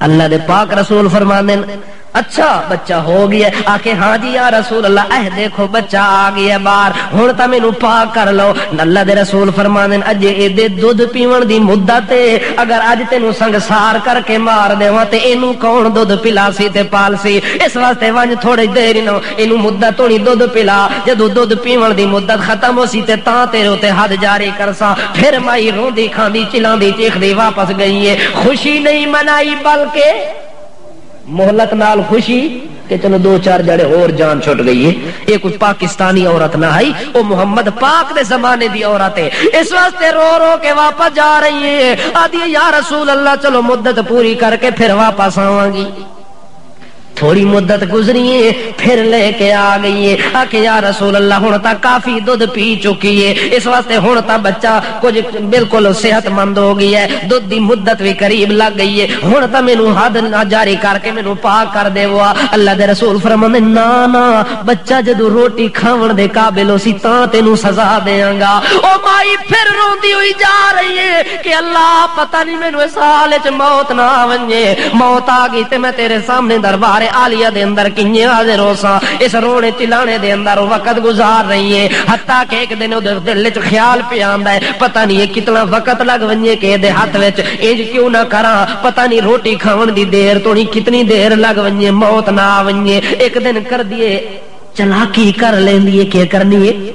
اللہ دے پاک رسول فرماندے اچھا بچہ ہو گیا آکے ہاں جی یا رسول اللہ دیکھو بچہ آ گیا باہر ہن تا مینوں پاک کر لو اللہ دے رسول فرماندے اجے اے دے دودھ پیون دی مدت ہے اگر اج تینوں سنگسار کر کے مار دیواں تے اینوں کون دودھ پلاسی تے پالسی اس واسطے ونج تھوڑی دیر نو اینوں مدت ہونی دودھ پلا جدوں دودھ پیون دی مدت ختم ہوسی تے تاں تیرے تے حد جاری کرساں پھر مائی روندی کھاندی چلاندی چیخدی واپس گئی ہے خوشی نہیں منائی بلکہ محلت نال خوشی کہ چلو دو چار جڑے اور جان چھٹ گئی ہے یہ کوئی پاکستانی عورت نہ ہے وہ محمد پاک دے زمانے دی عورت ہے اس واسطے رو رو کے واپس جا رہی ہے آدھی یا رسول اللہ چلو مدت پوری کر کے پھر واپس آواں گی تھوڑی مدت گزری ہے پھر لے کے آ گئی ہے آکے یا رسول اللہ ہن تا کافی دودھ پی چکی ہے اس واسطے ہن تا بچہ کچھ بالکل صحت مند ہو گئی ہے دودھ دی مدت بھی قریب لگ گئی ہے ہن تا مینوں حد نہ جاری کر کے مینوں پاک کر دے وا اللہ دے رسول فرماندے نا نا بچہ جدوں روٹی کھاون دے قابل ہو سی تاں تینوں سزا دیاں گا او مائی پھر روندی ہوئی جا رہی ہے کہ اللہ پتہ نہیں مینوں اس حال وچ موت نہ آونجے موت آ گئی تے میں تیرے سامنے دربار عالیہ دے اندر کنجے حاضر ہوساں اس رونے چلانے دے اندر وقت گزار رہی ہے حتیٰ کہ ایک دن دے دل وچ خیال پہ آندا ہے پتہ نہیں یہ کتنا وقت لگ ونجے کہ دے ہاتھ وچ انج کیوں نہ کراں پتہ نہیں روٹی کھاون دی دیر تو نہیں کتنی دیر لگ ونجے موت نہ آونجے ایک دن کر دیے چلاکی کر لیندی ہے کہ کرنی ہے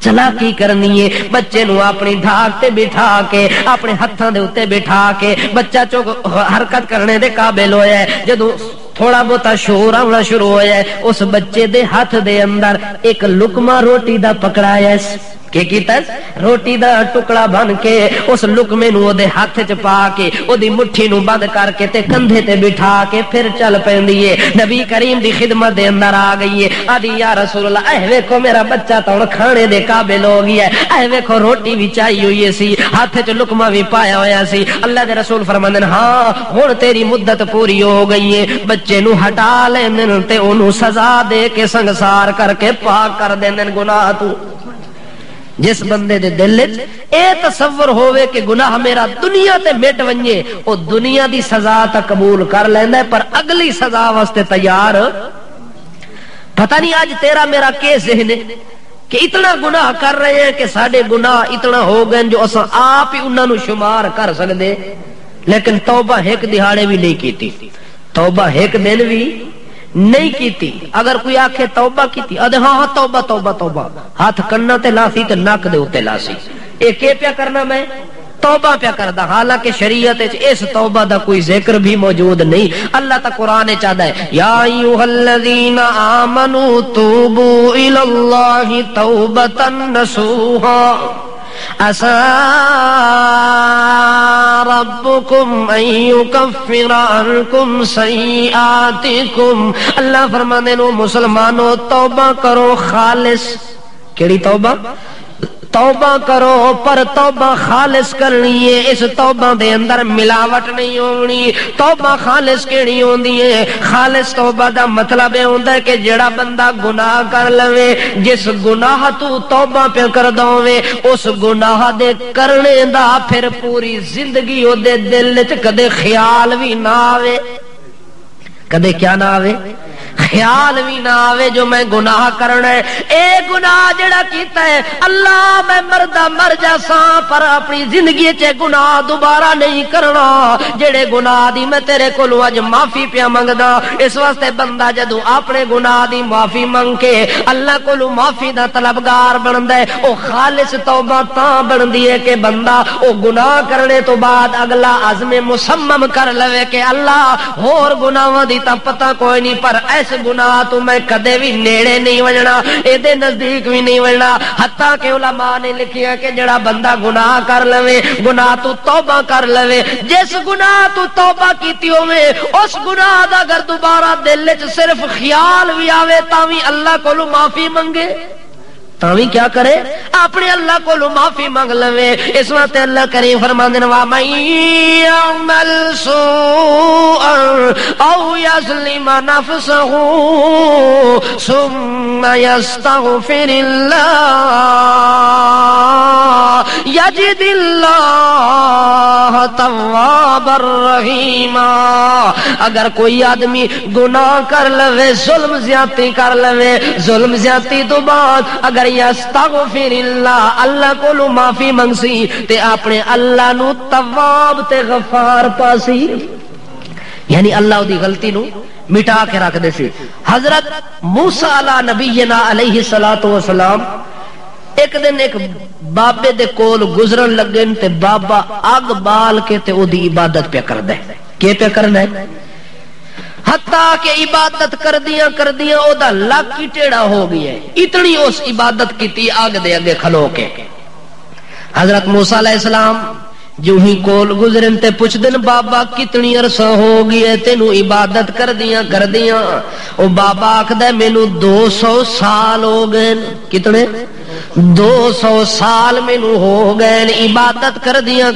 چلاکی کرنی ہے بچے نو اپنی دھاک تے بٹھا کے اپنے ہتھاں دے اوتے بٹھا کے بچہ چو حرکت کرنے دے قابل ہویا ہے جدوں تھوڑا بہتا شور آنا شروع ہویا ہے اس بچے دے ہاتھ دے اندر ایک لقمہ روٹی دا پکڑایا ہے کہ کیتا روٹی دا ٹکڑا بن کے اس لقمے نو دے ہاتھ چ پا کے او دی مٹھی نو بند کر کے تے کندھے تے بٹھا کے پھر چل پیندی ہے نبی کریم دی خدمت دے اندر آ گئی ہے آدھی یا رسول اللہ ویکھو میرا بچہ تو کھانے دے قابل ہو گیا ہے ویکھو روٹی بھی چاہی ہوئی سی ہاتھ چ لقمہ بھی پایا ہویا سی اللہ دے رسول فرماندے ہاں ہن تیری مدت پوری ہو گئی ہے بچے نو ہٹا لیندن تے اونوں سزا دے کے سنگسار کر کے پاک کر دیندن گناہ تو جس بندے دے دل اے تصور ہوئے کہ گناہ میرا دنیا تے مٹ ونجے او دنیا دی سزا تا قبول کر لیندا ہے پر اگلی سزا واسطے تیار پتہ نہیں آج تیرا میرا کے ذہن ہے کہ اتنا گناہ کر رہے ہیں کہ ساڈے گناہ اتنا ہو گئے جو اساں آپ ہی انہاں نو شمار کر سکدے لیکن توبہ ایک دہاڑے بھی نہیں کیتی توبہ ایک دن بھی نہیں کیتی. اگر کوئی آکھے توبہ کیتی ادھے ہاں توبہ توبہ توبہ ہاتھ کننا تے لاسی تے نک دے اوتے لاسی. اے کی پیا کرنا میں توبہ پیا کردا. حالانکہ شریعت اس توبہ دا کوئی ذکر بھی موجود نہیں. اللہ تا قرآن چاہتا ہے یا ایھا الذین آمنوا توبوا الی اللہ توبۃ نصوحا عسى ربكم ان يكفر عنكم سيئاتكم. اللہ فرماندے نو مسلمانوں توبہ کرو خالص. کیڑی توبہ؟ توبہ کرو پر توبہ خالص کرنی ہے. اس توبہ دے اندر ملاوٹ نہیں ہونی. توبہ خالص کیڑی ہوندی ہے؟ خالص توبہ دا مطلب یہ ہوندا ہے کہ جڑا بندہ گناہ کر لوے جس گناہ تو توبہ پہ کر دوویں اس گناہ دے کرنے دا پھر پوری زندگی او دے دل وچ کدے خیال بھی نہ آوے. کدے کیا نہ آوے؟ خیال بھی نہ آوے جو میں گناہ کرنا ہے. اے گناہ جڑا کیتا ہے اللہ میں مردہ مر جاساں پر اپنی زندگی چے گناہ دوبارہ نہیں کرنا. جڑے گناہ دی میں تیرے کولوں اج معافی پیا منگدا. اس واسطے بندہ جدوں اپنے گناہ دی معافی منگ کے اللہ کولوں معافی دا طلبگار بندا ہے او خالص توبہ تاں بندی ہے کہ بندہ او گناہ کرنے تو بعد اگلا عزم مصمم کر لوے کہ اللہ ہور گناہاں دی تا پتہ کوئی نہیں پر ایس گناہ تو میں کدے بھی نیڑے نہیں وجنا اے دے نزدیک بھی نہیں وجنا. حتیٰ کہ علماء نے لکھیا کہ جڑا بندہ گناہ کر لوے گناہ تو توبہ کر لوے جس گناہ تو توبہ کیتی ہوے اس گناہ دا اگر دوبارہ دل وچ صرف خیال بھی آوے تاں وی اللہ کولوں معافی منگے تاوی کیا کرے اپنے اللہ کو معافی مانگ لوے. اس واسطے اللہ کریم فرماندے وا من یعمل سوءا او یظلم نفسه ثم یستغفر اللہ یجد اللہ توابا رحیما. اگر کوئی آدمی گناہ کر لوے ظلم زیادتی کر لوے ظلم زیادتی تو بعد اگر یستغفر اللہ اللہ کو معافی منگسی تے اپنے اللہ نو تواب تے غفار پاسی یعنی اللہ دی غلطی نو مٹا کے رکھ دے سی. حضرت موسیٰ علیہ نبینا علیہ الصلوۃ والسلام ایک دن ایک بابے دے کول گزرن لگن تے بابا اگ بال کے تے او دی عبادت پہ کر دے. کی پہ کرنا ہے؟ حتیٰ کہ عبادت کردیاں او دا لک ہی ٹیڑا ہو گیا ہے. اتنی اس عبادت کیتی آگ دے اگے کھلو کے. حضرت موسیٰ علیہ السلام جو ہی کول گزرن تے پوچھ دن بابا کتنی عرصہ ہو گیا تینو عبادت کردیاں او بابا آکھدا مینوں 200 سال ہو گئے. کتنے؟ 200 سال مینوں ہو گئے عبادت کردیاں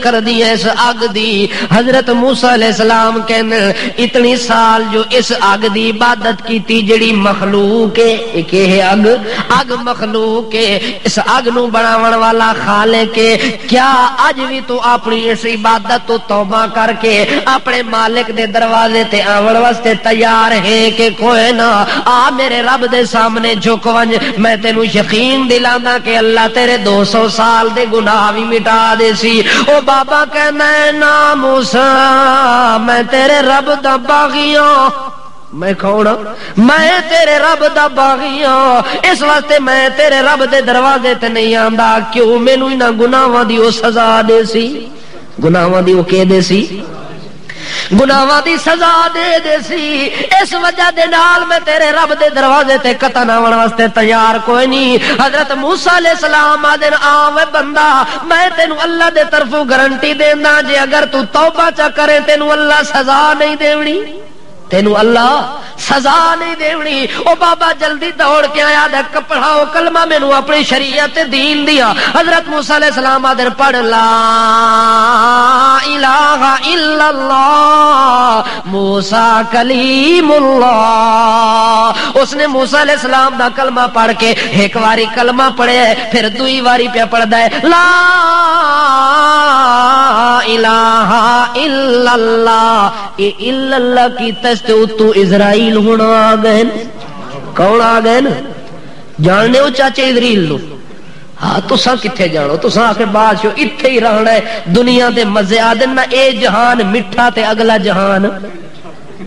اس اگ دی. حضرت موسیٰ علیہ السلام کہنے اتنی سال جو اس اگ دی عبادت کیتی جڑی مخلوق ہے ایک ہے اگ مخلوق ہے اس اگ نو بناون والا خالق ہے. کیا اج بھی تو اپنی اس عبادت تو توبہ کر کے اپنے مالک دے دروازے تے آون واسطے تیار ہے کہ کوئی نہ آ میرے رب دے سامنے جھک ونج میں تینوں یقین دلانا کہ اللہ تیرے 200 سال دے گناہ بھی مٹا دے سی. او بابا کہنا ہے نا موسیٰ میں تیرے رب دا باغی ہوں. میں کون؟ میں تیرے رب دا باغی ہوں. اس واسطے میں تیرے رب دے دروازے تے نہیں آندا کیوں مینوں انہاں گناہاں دی او سزا دے سی. گناہاں دی او کی دے سی؟ گناہاں دی سزا دے سی. اس وجہ دے نال میں تیرے رب دے دروازے تے قطن آون واسطے تیار کوئی نہیں. حضرت موسیٰ علیہ السلام آدن آوے بندہ میں تینوں اللہ دے طرفوں گارنٹی دینا جے اگر تو توبہ چا کرے تینوں اللہ سزا نہیں دیونی تینوں اللہ سزا نہیں دیونی. او بابا جلدی دوڑ کے آیا دے پڑھاؤ کلمہ مینوں اپنی شریعت دین دیا. حضرت موسیٰ علیہ السلام آدر پڑھ لا الہ الا اللہ موسیٰ کلیم اللہ. اس نے موسیٰ علیہ السلام دا کلمہ پڑھ کے ایک واری کلمہ پڑھے پھر دوئی واری پہ پڑھ دے لا الہ الا اللہ. اے الا اللہ کی تو اسرائیل ہونا آ گئے. کون آ گئے نا جاننے ہو چاچے اسرائیل لو. ہاں تساں کتھے جانو تساں آخر بادشاہ اتھے ہی رہنا ہے دنیا دے مزے آدن نہ اے جہان مٹھا تے اگلا جہان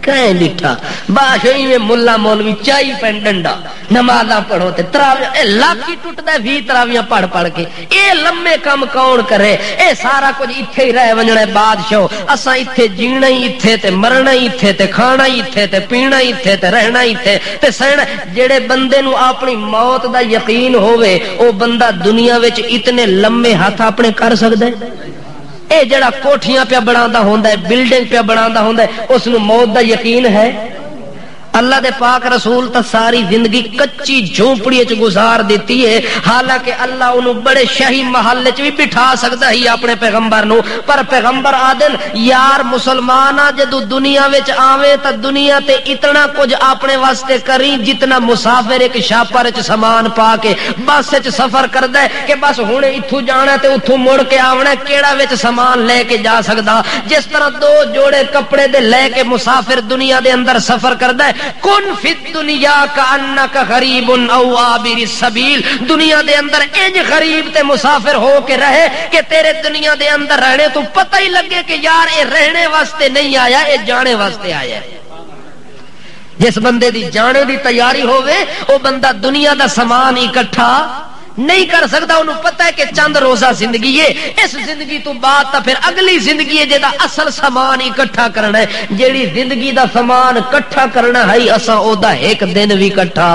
کہیں ڈٹھا باشوئی میں ملا مولوی چائی پین ڈنڈا نمازاں پڑھو تے تراویاں لاکھی ٹوٹدا 20 تراویاں پڑھ پڑھ کے اے لمے کم کون کرے اے سارا کچھ ایتھے ہی رہ ونجنا ہے بادشاہ اساں ایتھے جینا ہی ایتھے تے مرنا ہی ایتھے تے کھانا ہی ایتھے تے پینا ہی ایتھے تے رہنا ہی ایتھے تے سہنا جڑے بندے نو اپنی موت دا یقین ہووے او بندہ دنیا وچ اتنے لمے ہاتھ اپنے کر سکدا ہے اے جڑا کوٹھیاں پہ بناتا ہوندا ہے بلڈنگ پہ بناتا ہوندا ہے اس نو موت دا یقین ہے اللہ دے پاک رسول تا ساری زندگی کچی جھونپڑی وچ گزار دیتی ہے حالانکہ اللہ انہوں بڑے شاہی محل وچ بھی بٹھا سکدا ہی اپنے پیغمبر نو پر پیغمبر آدن یار مسلماناں جدو دنیا وچ آویں تا دنیا تے اتنا کچھ اپنے واسطے کری جتنا مسافر ایک شاپر وچ سامان پا کے بس وچ سفر کردا ہے کہ بس ہن ایتھوں جانا تے اوتھوں مڑ کے آونا کیڑا وچ سامان لے کے جا سکدا جس طرح 2 جوڑے کپڑے دے لے کے مسافر دنیا دے اندر سفر کردا ہے کن فی الدنیا کانک غریب او عابر السبیل دنیا دے اندر انج غریب تے مسافر ہو کے رہے کہ تیرے دنیا دے اندر رہنے تو پتہ ہی لگے کہ یار اے رہنے واسطے نہیں آیا اے جانے واسطے آیا ہے جس بندے دی جانے دی تیاری ہوئے او بندہ دنیا دا سامان اکٹھا نہیں کر سکتا انہوں پتہ ہے کہ چند روزہ زندگی ہے اس زندگی تو بعد تا پھر اگلی زندگی ہے جیدہ اصل سامان اکٹھا کرنا ہے جیڑی زندگی دا سامان اکٹھا کرنا ہے اساں او دا ایک دن بھی اکٹھا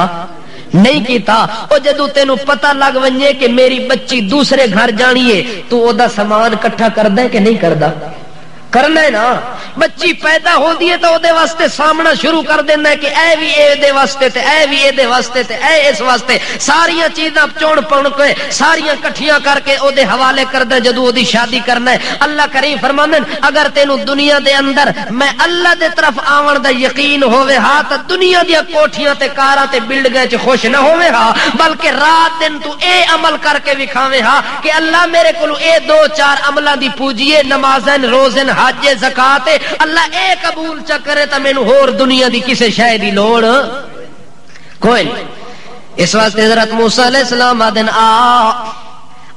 نہیں کیتا او جدو تینوں پتہ لگ ونجے کہ میری بچی دوسرے گھر جانی ہے تو او دا سامان اکٹھا کردا ہے کہ نہیں کردا کرنا ہے نا بچی پیدا ہو دی ہے تو دے واسطے سامنا شروع کر دینا ہے کہ اے بھی اے دے واسطے تے اے بھی اے دے واسطے تے اے اس واسطے ساریاں چیزاں چون پڑھ کے ساریاں کٹھیاں کر کے او دے حوالے کر دے جدو او دی شادی کرنا ہے اللہ کریم فرماندن اگر تینوں دنیا دے اندر میں اللہ دے طرف آون دا یقین ہووے ہا تے دنیا دی کوٹھیاں تے کاراں تے بلڈنگاں وچ خوش نہ ہووے ہا بلکہ رات دن تو اے عمل کر کے وکھاوے ہا کہ اللہ میرے کولوں اے 2-4 عملاں دی پوجیے نمازیں روزیں حج زکات اللہ اے قبول چکرے تا مینوں ہور دنیا دی کسے شے دی لوڑ کوئی نہیں اس واسطے حضرت موسیٰ علیہ السلام آدن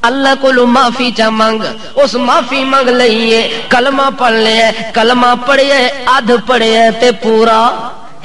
اللہ کو معافی چا منگ اس معافی منگ لئیے کلمہ پڑھ لے کلمہ پڑھے ادھ پڑھے تے پورا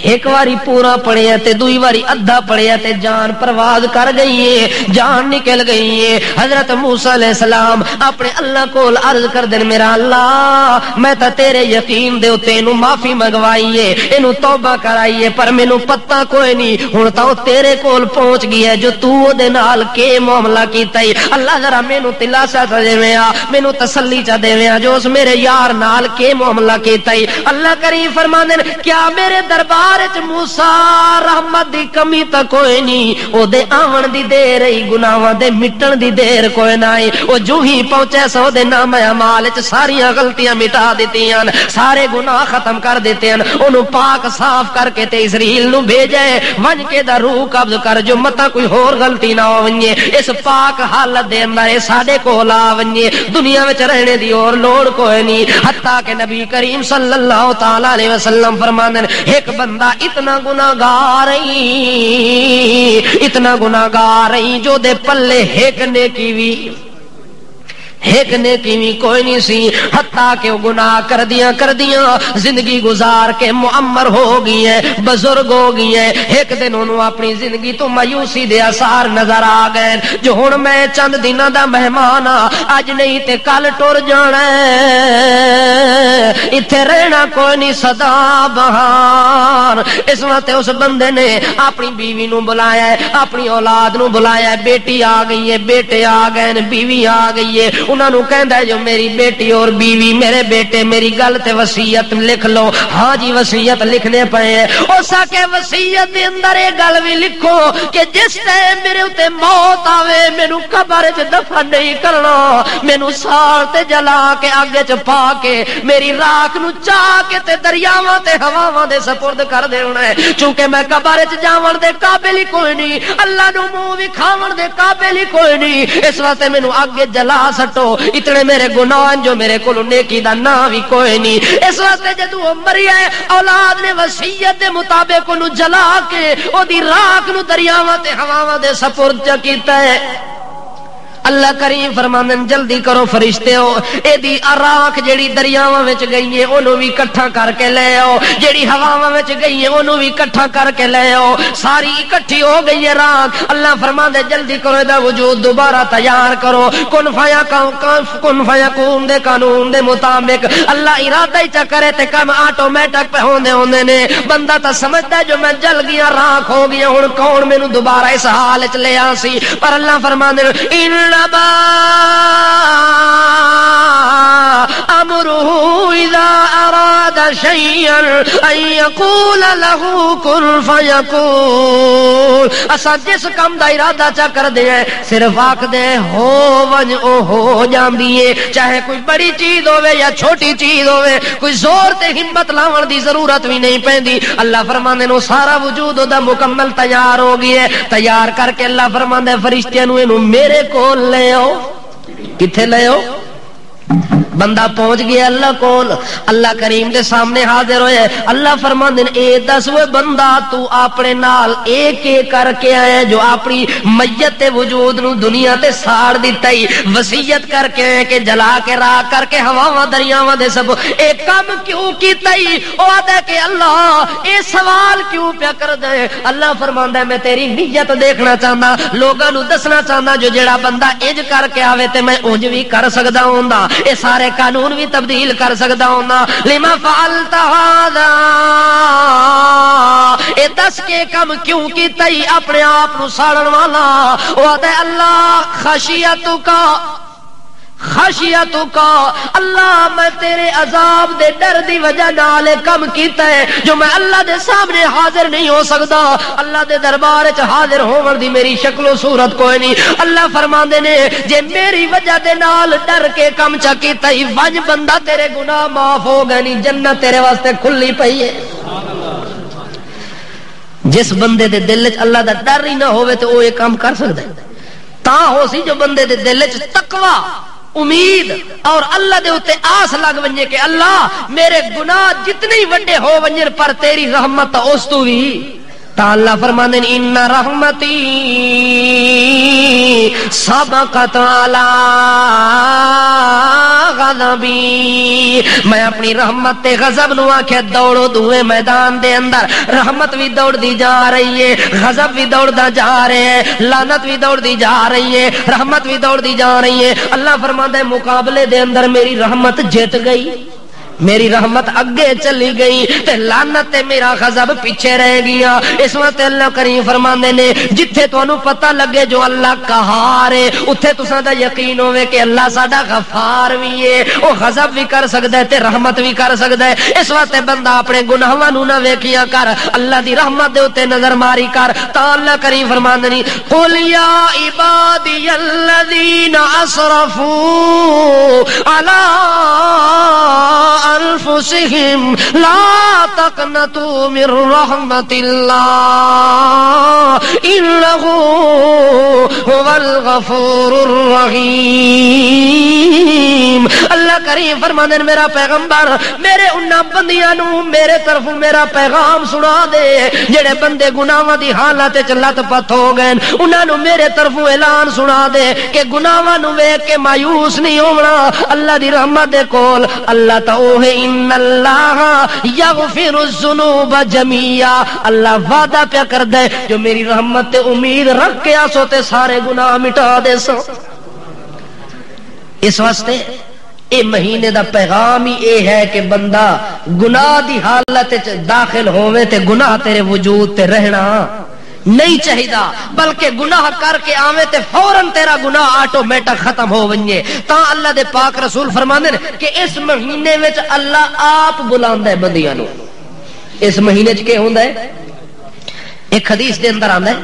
ایک واری پورا پڑھیا تے دوئی واری ادھا پڑھیا تے جان پرواز کر گئی ہے جان نکل گئی ہے حضرت موسیٰ علیہ السلام اپنے اللہ کو عرض کر دن میرا اللہ میں تا تیرے یقین دے تینوں معافی منگوائی ہے انہوں توبہ کرائی ہے پر مینوں پتہ کوئی نہیں ہن تا تیرے کول پہنچ گیا ہے جو تو دے نال کے معاملہ کیتا ہے اللہ ذرا مینوں دلاسا دے آ مینوں تسلی چا دے آ جو اس میرے یار نال کے معاملہ کیتا ہے اللہ کریم فرماندے کیا میرے دربار موسیٰ رحمت دی کمی تا کوئی نہیں او دے آون دی دیر ہی گناہاں دے مٹن دی دیر کوئی نہیں او جو ہی پہنچے سو دے نام اعمال وچ ساریاں غلطیاں مٹا دتیاں سارے گناہ ختم کر دیتے ہیں اونوں پاک صاف کر کے تے اسرائیل نو بھیجے ون کے دا روح قبض کر جو متا کوئی ہور غلطی نہ ونجے اس پاک حالت دے اندر ساڈے کول آ ونجے دنیا وچ رہنے دی اور لوڑ کوئی نہیں حتیٰ کہ نبی کریم صلی اللہ تعالی علیہ وسلم فرماندے ایک بندہ اتنا گناہگار رہی جو دے پلے ایک نیکی بھی کوئی نہیں سی حتیٰ کہ وہ گناہ کر دیاں زندگی گزار کے معمر ہو گئی ہے بزرگ ہو گئی ہے ایک دن انہوں اپنی زندگی تو مایوسی دے اثار نظر آ گئے جو ہن میں چند دنوں دا مہمان اج نہیں تے کل ٹر جانا ایتھے رہنا کوئی نہیں سدا بہار اس واسطے اس بندے نے اپنی بیوی نو بلایا ہے اپنی اولاد نو بلایا ہے بیٹی آ گئی ہے بیٹے آ گئے بیوی آ گئی ہے انہوں نے کہندا ہے جو میری بیٹی اور بیوی میرے بیٹے میری گل تے وصیت لکھ لو ہاں جی وصیت لکھنے پئے ہیں اس کے وصیت دے اندر یہ گل بھی لکھو کہ جس ٹائم میرے تے موت آوے مینوں قبر وچ دفن نہیں کرنا مینوں سال تے جلا کے اگے چ پا کے میری راکھ نو چا کے تے دریاواں تے ہواواں دے سپرد کر دینا ہے چونکہ میں قبر وچ جاون دے قابل ہی کوئی نہیں اللہ نو منہ وکھاون دے قابل ہی کوئی نہیں اس واسطے مینوں اگے جلا سٹو اتنے میرے گناہ جو میرے کو نیکی دا نام بھی کوئی نہیں اس واسطے جدو مری ہے اولاد نے وصیت دے مطابق انہوں جلا کے او دی راکھ نو دریاواں تے ہواواں دے سپرد کیتا ہے اللہ کریم فرماندے جلدی کرو فرشتےو ایدی راکھ جیڑی دریاواں وچ گئی ہے اونوں وی اکٹھا کر کے لے آؤ، جیڑی ہواواں وچ گئی ہے اونوں وی اکٹھا کر کے لے آؤ، ساری اکٹھی ہو گئی ہے راکھ۔ اللہ فرماندے جلدی کرو ایدا وجود دوبارہ تیار کرو، کن فیکون دے قانون دے مطابق اللہ ارادہ ہی چا کرے تے کم آٹومیٹک پہ ہوندے نے۔ بندہ تا سمجھدا ہے جو میں جل گیا راکھ ہو گیا ہن کون مینوں دوبارہ اس حال وچ لے آسی، پر اللہ فرماندے انما امرہ اذا اراد شیئا ان یقول له کن فیکون۔ اسا جس کم دا ارادہ چا کر دے صرف آکھ دے ہو ون او ہو جاندی ہے، چاہے کوئی بڑی چیز ہوے یا چھوٹی چیز ہوے، کوئی زور تے ہمت لاون دی ضرورت بھی نہیں پیندی۔ اللہ فرماندے نو سارا وجود دا مکمل تیار ہو گیا ہے، تیار کر کے اللہ فرماندے فرشتیاں نو اینو میرے کول لے آؤ۔ کتھے لے آؤ؟ بندہ پہنچ گیا اللہ کول، اللہ کریم دے سامنے حاضر ہوئے۔ اللہ فرماندے اے دس وے بندہ تو اپنے نال ایک ایک کر کے آیا جو اپنی میت وجود نو دنیا تے ساڑ دتا ہی، وصیت کر کے کہ جلا کے راکھ کر کے ہواواں دریاواں دے سب اے کم کیوں کیتا ہی؟ او آدھا کہ اللہ اے سوال کیوں پیا کر دے؟ اللہ فرماندا ہے میں تیری نیت دیکھنا چاہنا، لوگاں نو دسنا چاہنا جو جڑا بندہ انج کر کے آوے تے میں انج بھی کر سکدا ہوندا، اے سارے قانون بھی تبدیل کر سکتا ہونا۔ لما فعلت هذا، اے دس کے کم کیوں کیتا ہی اپنے آپ نو ساڑن والا؟ وہ تے اللہ خشیتک اللہ میں تیرے عذاب دے ڈر دی وجہ نال کم کیتا ہے جو میں اللہ دے سامنے حاضر نہیں ہو سکتا، اللہ دے دربار وچ حاضر ہون دی میری شکل و صورت کوئی نہیں۔ اللہ فرماندے نے جے میری وجہ دے نال ڈر کے کم چا کیتا ہی ونج بندہ تیرے گناہ معاف ہو گئے نہیں، جنت تیرے واسطے کھلی پئی ہے۔ جس بندے دے دل وچ اللہ دا ڈر ہی نہ ہوے تے او یہ کام کر سکدا ہے، تاں ہو سی جو بندے دے دل وچ تقوی امید اور اللہ دے اتے آس لگ ونجے کہ اللہ میرے گناہ جتنے ہی وڈے ہو ونجن پر تیری رحمت اس تو بھی تا اللہ فرماندے ان رحمتی سبقت علی غضبی، میں اپنی رحمت تے غضب نو آکھے دوڑو دوئے میدان دے اندر، رحمت بھی دوڑ دی جا رہی ہے، غضب بھی دوڑ دا جا رہے ہیں، لعنت بھی دوڑ دی جا رہی ہے، رحمت بھی دوڑ دی جا رہی ہے۔ اللہ فرماتا ہے مقابلے دے اندر میری رحمت جیت گئی، میری رحمت اگے چلی گئی تے لعنت تے میرا غضب پیچھے رہ گیا۔ اس وقت اللہ کریم فرماندے نے جتھے تانوں پتہ لگے جو اللہ قہار ہے اوتھے تساں دا یقین ہوے کہ اللہ ساڈا غفار بھی ہے، او غضب بھی کر سکدا ہے تے رحمت بھی کر سکدا ہے۔ اس وقت بندہ اپنے گناہاں نوں نہ ویکھیا کر، اللہ دی رحمت دے اوتے نظر ماری کر۔ تا اللہ کریم فرماندے نے قل یا عبادی الذین اسرفوا علی انفسهم لا تقنطوا من رحمت اللہ انہ هو الغفور الرحیم۔ اللہ کریم فرماندے میرا پیغمبر میرے انہاں بندیاں نو میرے طرف میرا پیغام سنا دے جڑے بندے گناہاں دی حالت وچ لت پت ہو گئے، انہاں نو میرے طرف اعلان سنا دے کہ گناہاں نو ویکھ کے مایوس نہیں ہونا، اللہ دی رحمت دے کول اللہ تا اوہ ان اللہ یغفر الذنوب جميعا، اللہ وعدہ پیا کر دے جو میری رحمت تے امید رکھ کے آسو تے سارے گناہ مٹا دے سو۔ اس واسطے اے مہینے دا پیغام ہی اے ہے کہ بندہ گناہ دی حالت وچ داخل ہووے تے گناہ تیرے وجود تے رہنا نہیں چاہیدا، بلکہ گناہ کر کے آوے تے فوراً تیرا گناہ آٹومیٹک ختم ہو ونجے۔ تا اللہ دے پاک رسول فرماندے کہ اس مہینے وچ اللہ آپ بلاندا ہے بندیاں نو۔ اس مہینے وچ کی ہوندا ہے؟ ایک حدیث دے اندر آندا ہے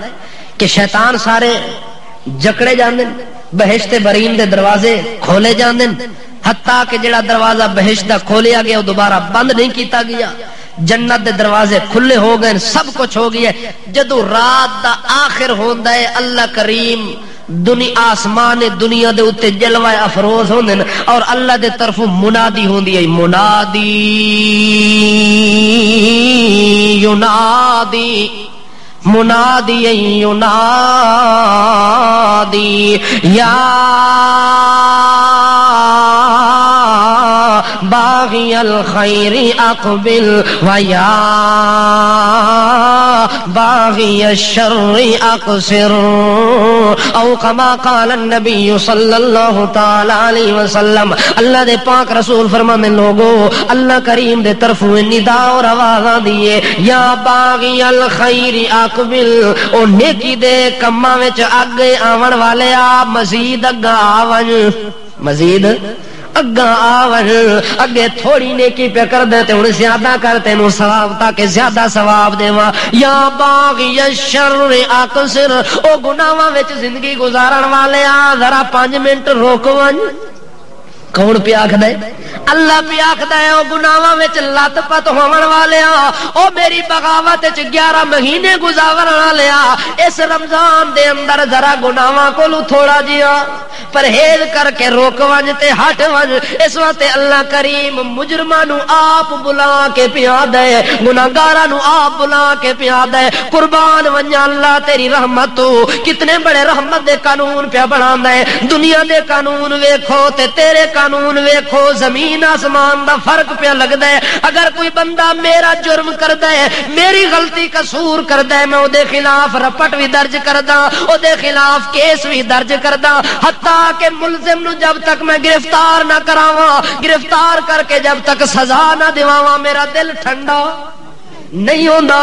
کہ شیطان سارے جکڑے جاندے، بہشت برین دے دروازے کھولے جاندے، حتیٰ کہ جڑا دروازہ بہشت دا کھولیا گیا وہ دوبارہ بند نہیں کیتا گیا، جنت دے دروازے کھلے ہو گئے، سب کچھ ہو گیا۔ جدو رات دا آخر ہوندا ہے اللہ کریم آسمان دنیا دے اتے جلوہ افروز ہوندے اور اللہ دے طرف منادی ہوندی ہے، منادی ینادی منادی ینادی یا باغی الخیر اقبل و یا باغی الشر اقصر او کما قال النبی صلی اللہ تعالی علیہ وسلم. اللہ دے پاک رسول فرماندے لوگو اللہ کریم دے طرفوں ندا اور آوازاں دیے یا باغی الخیر اقبل او نیکی دے کماں وچ اگے آون والے آ مزید اگا آون مزید اگا آون اگے تھوڑی نیکی پہ کر دے تے ہن زیادہ کر تینوں ثواب تاکہ زیادہ ثواب دیواں. یا باغی الشر اقصر او گناہاں وچ زندگی گزارن والے آ ذرا 5 منٹ روک ون. کون پہ آکھدا ہے؟ اللہ پہ آکھدا ہے او گناہاں وچ لت پت ہون والے آ او میری بغاوت وچ 11 مہینے گزارن والے آ اس رمضان دے اندر ذرا گناہاں کولوں تھوڑا جیا پرہیز کر کے روک ونج تے ہٹ ونج. اس واسطے اللہ کریم مجرماں نو آپ بلا کے پیا دے گناہگاراں نو آپ بلا کے پیا دے. قربان ونجا اللہ تیری رحمت تو کتنے بڑے رحمت دے قانون پیا بناندا ہے. دنیا دے قانون ویکھو تے تیرے قانون ویکھو زمین آسمان دا فرق پیا لگدا ہے. اگر کوئی بندہ میرا جرم کردا ہے میری غلطی قصور کردا ہے میں او دے خلاف رپٹ بھی درج کردا او دے خلاف کیس بھی درج کردا حتیٰ کہ ملزم نو جب تک میں گرفتار نہ کراواں گرفتار کر کے جب تک سزا نہ دیواواں میرا دل ٹھنڈا نہیں ہوندا.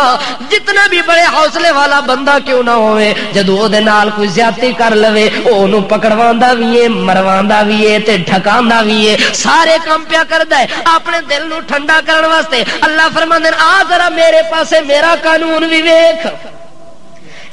جتنا بھی بڑے حوصلے والا بندہ کیوں نہ ہوئے جدوں او دے نال کوئی زیادتی کر لوے اونوں پکڑواندا وی ہے مرواندا وی ہے تے ڈھکاندا وی ہے سارے کام پیا کردا ہے اپنے دل نو ٹھنڈا کرن واسطے. اللہ فرماندے آ ذرا میرے پاسے میرا قانون وی ویکھ.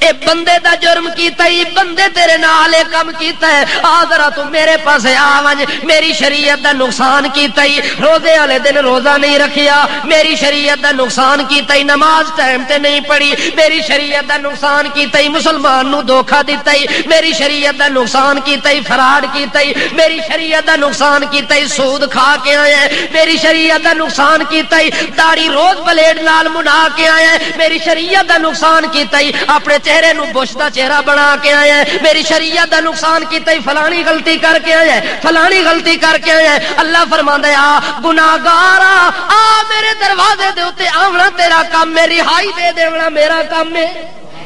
اے بندے دا جرم کیتا ہی بندے تیرے نال اے کم کیتا ہے آ ذرا تو میرے پاسے آ ونج. میری شریعت دا نقصان کیتا ہی روزے والے دن روزہ نہیں رکھیا میری شریعت دا نقصان کیتا ہی نماز ٹائم تے نہیں پڑھی میری شریعت دا نقصان کیتا ہی مسلمان نو دھوکا دیتا ہی میری شریعت دا نقصان کیتا ہی فراڈ کیتا ہی میری شریعت دا نقصان کیتا ہی سود کھا کے آیا ہے میری شریعت دا نقصان کیتا ہی داڑھی روز بلیڈ نال منا کے آیا ہے میری شریعت دا نقصان کیتا ہی اپنے چہرے نو بش دا چہرہ بنا کے آیا ہے میری شریعت دا نقصان کیتا ہی فلانی غلطی کر کے آیا ہے فلانی غلطی کر کے آیا ہے. اللہ فرماندا ہے آ گناہگارا آ میرے دروازے دے اوتے آونا تیرا کام ہے رہائی دے دیونا میرا کام ہے.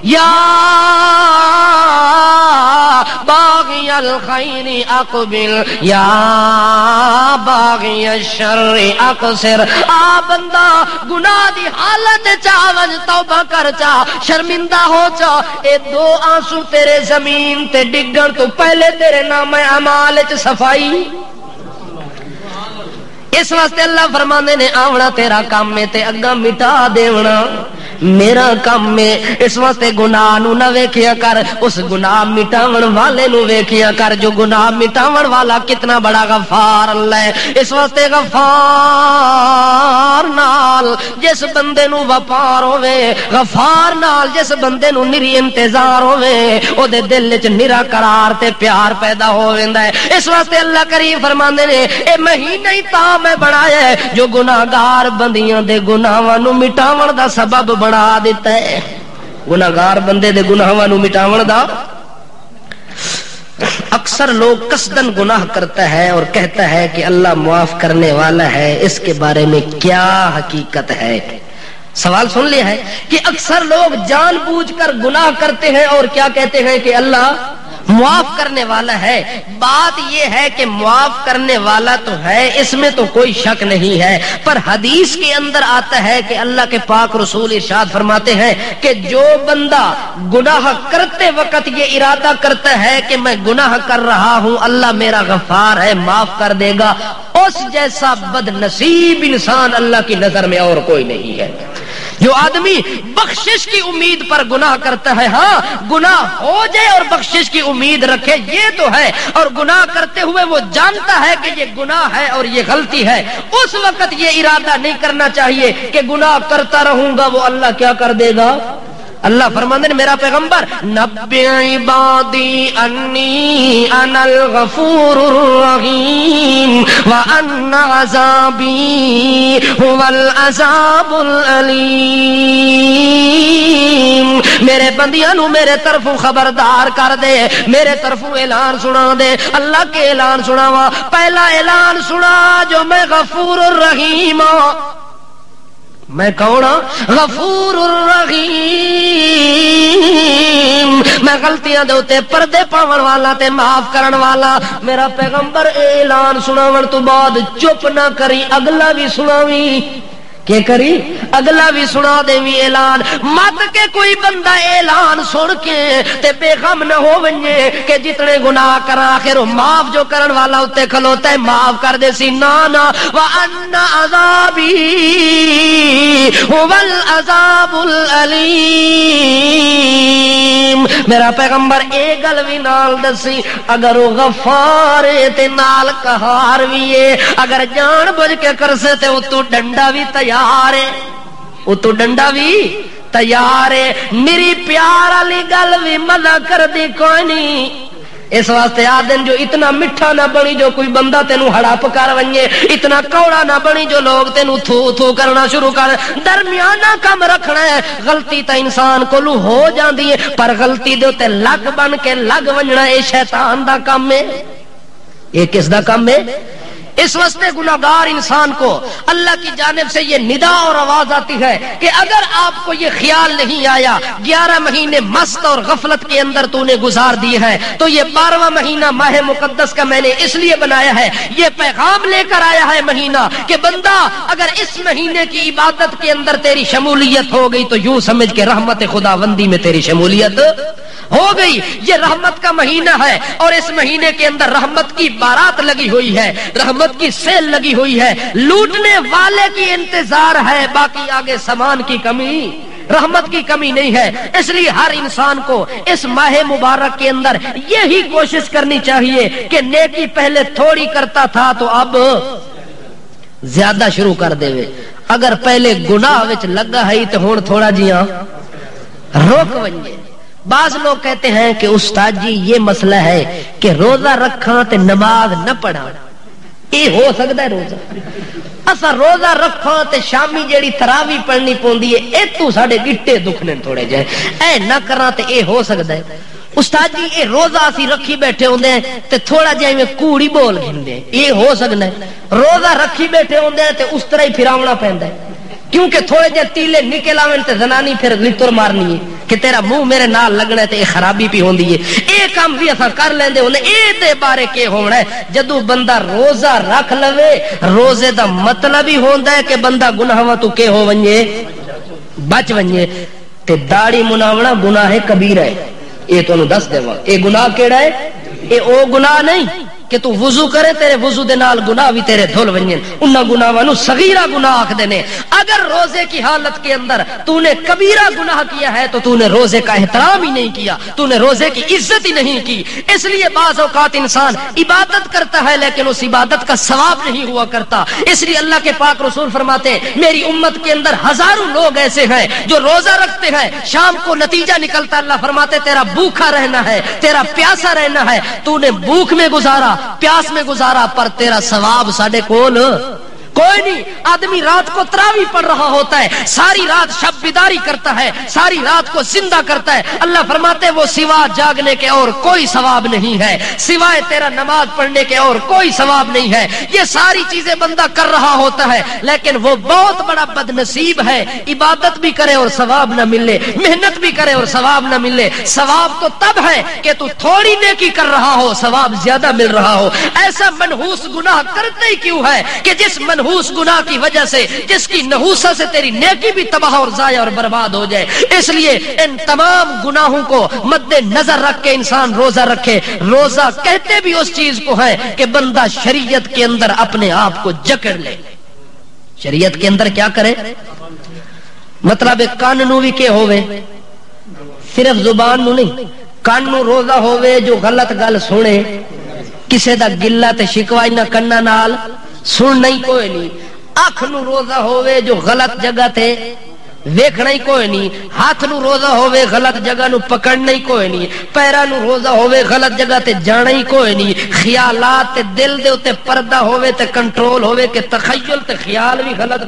یا باغی الخیر اقبل یا باغی الشر اقصر. آ بندہ گناہ دی حالت چاون توبہ کر چا شرمندہ ہو چا اے 2 آنسو تیرے زمین تے ڈگن تو پہلے تیرے نام اعمال وچ صفائی. اس واسطے اللہ فرماندے نے آونا تیرا کام ہے تے اگا مٹا دیونا میرا کام ہے. اس واسطے گناہ نو نہ ویکھیا کر اس گناہ مٹاون والے نو ویکھیا کر جو گناہ مٹاون والا کتنا بڑا غفار اللہ ہے. اس واسطے غفار نال جس بندے نو وپار ہوے غفار نال جس بندے نو نری انتظار ہوے او دے دل وچ نرا قرار تے پیار پیدا ہو ویندا ہے. اس واسطے اللہ کریم فرماندے نے اے مہینہ ہی تا میں بنایا ہے جو گناہگار بندیاں دے گناہاں نو مٹاون دا سبب بنا دیتا ہے. گناہگار بندے دے گناہاں نو مٹاون دا اکثر لوگ قصدن گناہ کرتا ہے اور کہتا ہے کہ اللہ معاف کرنے والا ہے. اس کے بارے میں کیا حقیقت ہے؟ سوال سن لیا ہے کہ اکثر لوگ جان بوجھ کر گناہ کرتے ہیں اور کیا کہتے ہیں کہ اللہ معاف کرنے والا ہے. بات یہ ہے کہ معاف کرنے والا تو ہے اس میں تو کوئی شک نہیں ہے پر حدیث کے اندر آتا ہے کہ اللہ کے پاک رسول ارشاد فرماتے ہیں کہ جو بندہ گناہ کرتے وقت یہ ارادہ کرتا ہے کہ میں گناہ کر رہا ہوں اللہ میرا غفار ہے معاف کر دے گا اس جیسا بد نصیب انسان اللہ کی نظر میں اور کوئی نہیں ہے. جو آدمی بخشش کی امید پر گناہ کرتا ہے ہاں گناہ ہو جائے اور بخشش کی امید رکھے یہ تو ہے اور گناہ کرتے ہوئے وہ جانتا ہے کہ یہ گناہ ہے اور یہ غلطی ہے اس وقت یہ ارادہ نہیں کرنا چاہیے کہ گناہ کرتا رہوں گا وہ اللہ کیا کر دے گا. اللہ فرماندے نے میرا پیغمبر نبئ عبادی انی انا الغفور الرحیم وان عذابی هو العذاب الالیم. میرے بندیاں نو میرے طرفوں خبردار کر دے، میرے طرفوں اعلان سنا دے۔ اللہ کے اعلان سناوا، پہلا اعلان سنا جو میں غفور الرحیم ہوں۔ میں کون ہوں؟ غفور الرحیم، میں غلطیاں دے اوتے پردے پاون والا تے معاف کرن والا۔ میرا پیغمبر اعلان سناون تو بعد چپ نہ کری، اگلا بھی سناویں۔ کہ کری؟ اگلا بھی سنا دے بھی اعلان، مت کہ کوئی بندہ اعلان سن کے تے بے غم نہ ہو ونجے کہ جتنے گناہ کرا آخر معاف جو کرن والا اتے کھلوتا ہے معاف کر دے سی۔ نانا وَأَنَّ عَذَابِي هُوَ الْعَذَابُ الْأَلِيمُ۔ میرا پیغمبر اے گل بھی نال دسی، اگر وہ غفار تے نال قہار بھی ہے، اگر جان بوجھ کے کرسے تے اتو ڈنڈا بھی تیار ہے، اتو ڈنڈا بھی تیار ہے۔ میری پیار والی گل بھی مزہ کر دی کوئی نہیں، اس واسطے آدن جو اتنا میٹھا نہ بنی جو کوئی بندہ تینوں ہڑپ کر ونجے، اتنا کوڑا نہ بنی جو لوگ تینوں تھو تھو کرنا شروع کر۔ درمیانہ کم رکھنا ہے۔ غلطی تا انسان کولو ہو جاندی ہے، پر غلطی دے تے لگ بن کے لگ ونجنا اے شیطان دا کام ہے۔ یہ کس دا کام ہے؟ اس واسطے گناہگار انسان کو اللہ کی جانب سے یہ ندا اور آواز آتی ہے کہ اگر آپ کو یہ خیال نہیں آیا 11 مہینے مست اور غفلت کے اندر تو نے گزار دیے ہیں، تو یہ 12واں مہینہ ماہ مقدس کا میں نے اس لیے بنایا ہے، یہ پیغام لے کر آیا ہے مہینہ کہ بندہ اگر اس مہینے کی عبادت کے اندر تیری شمولیت ہو گئی تو یوں سمجھ کے رحمت خداوندی میں تیری شمولیت ہو گئی۔ یہ رحمت کا مہینہ ہے اور اس مہینے کے اندر رحمت کی بارات لگی ہوئی ہے، رحمت کی سیل لگی ہوئی ہے، لوٹنے والے کی انتظار ہے، باقی آگے سامان کی کمی، رحمت کی کمی نہیں ہے۔ اس لیے ہر انسان کو اس ماہ مبارک کے اندر یہی کوشش کرنی چاہیے کہ نیکی پہلے تھوڑی کرتا تھا تو اب زیادہ شروع کر دے۔ اگر پہلے گناہ وچ لگا ہے تو ہن تھوڑا جیاں روک ونجے۔ بعض لوگ کہتے ہیں کہ استاد جی یہ مسئلہ ہے کہ روزہ رکھاں تے نماز نہ پڑھاں، یہ ہو سکتا ہے؟ روزہ اسا روزہ رکھاں تے شامی جیڑی تراوی پڑھنی پوندی ہے اے تو ساڈے گٹے دکھنے تھوڑے جائے، اے نہ کراں تے اے ہو سکتا ہے؟ استاد جی اے روزہ اسی رکھی بیٹھے ہوندے ہیں تے تھوڑا جائے میں کوڑی بول گھندے، یہ ہو سکتا ہے؟ روزہ رکھی بیٹھے ہوندے ہیں تے اس طرح ہی پھراونا پیندا ہے، کیونکہ تھوڑے جے تیلے نکل آویں تے زنانی پھر لتر مارنی ہے کہ تیرا منہ میرے نال لگنا ہے تے اے خرابی پی ہوندی ہے۔ اے کام بھی اساں کر لیندے ہوندے، اے دے بارے کے ہونا ہے؟ جدوں بندہ روزہ رکھ لوے، روزے دا مطلب ہی ہوندا ہے کہ بندہ گناہاں تو کے ہو ونجے، بچ ونجے۔ تے داڑھی مناونا گناہ کبیرہ ہے، اے تانوں دس دیواں۔ اے گناہ کیڑا ہے؟ اے او گناہ نہیں کہ تو وضو کرے تیرے وضو دے نال گناہ بھی تیرے دھل ونجن، انہاں گناہاں نو صغیرہ گناہ آکھدے نے۔ اگر روزے کی حالت کے اندر تو نے کبیرہ گناہ کیا ہے تو تو نے روزے کا احترام ہی نہیں کیا، تو نے روزے کی عزت ہی نہیں کی۔ اس لیے بعض اوقات انسان عبادت کرتا ہے لیکن اس عبادت کا ثواب نہیں ہوا کرتا۔ اس لیے اللہ کے پاک رسول فرماتے ہیں میری امت کے اندر ہزاروں لوگ ایسے ہیں جو روزہ رکھتے ہیں، شام کو نتیجہ نکلتا اللہ فرماتے تیرا بھوکا رہنا ہے، تیرا پیاسا رہنا ہے، تو نے بھوک میں گزارا، پیاس میں گزارا، پر تیرا ثواب ساڈے کول کوئی نہیں۔ آدمی رات کو تراوی پڑھ رہا ہوتا ہے، ساری رات شب بیداری کرتا ہے، ساری رات کو زندہ کرتا ہے، اللہ فرماتے وہ سوا جاگنے کے اور کوئی ثواب نہیں ہے، سوائے تیرا نماز پڑھنے کے اور کوئی ثواب نہیں ہے۔ یہ ساری چیزیں بندہ کر رہا ہوتا ہے لیکن وہ بہت بڑا بد نصیب ہے، عبادت بھی کرے اور ثواب نہ ملے، محنت بھی کرے اور ثواب نہ ملے۔ ثواب تو تب ہے کہ تو تھوڑی نیکی کر رہا ہو، ثواب زیادہ مل رہا ہو۔ ایسا منحوس گناہ کرتے ہی کیوں ہے کہ جس منحوس گناہ کی وجہ سے، جس کی نحوست سے تیری نیکی بھی تباہ اور ضائع اور برباد ہو جائے۔ اس لیے ان تمام گناہوں کو مد نظر رکھ کے انسان روزہ رکھے۔ روزہ کہتے بھی اس چیز کو ہے کہ بندہ شریعت کے اندر اپنے آپ کو جکڑ لے۔ شریعت کے اندر کیا کرے؟ مطلب کان نو بھی کہ ہوئے، صرف زبان نو نہیں، کان نو روزہ ہوئے جو غلط گل سنے، کسے دا گلہ تے شکوا نہ کنا نال سننا ہی کوئی نہیں۔ اکھ نو روزہ ہوئے جو غلط جگہ تے ویکھنا ہی کوئی نہیں، ہاتھ نو روزہ ہوئے غلط جگہ نو پکڑنا ہی کوئی نہیں، پیراں نو روزہ ہوئے غلط جگہ تے جانا ہی کوئی نہیں، خیالات تے دل دے اوتے پردہ ہوئے تے کنٹرول ہوئے کہ تخیل تے خیال بھی غلط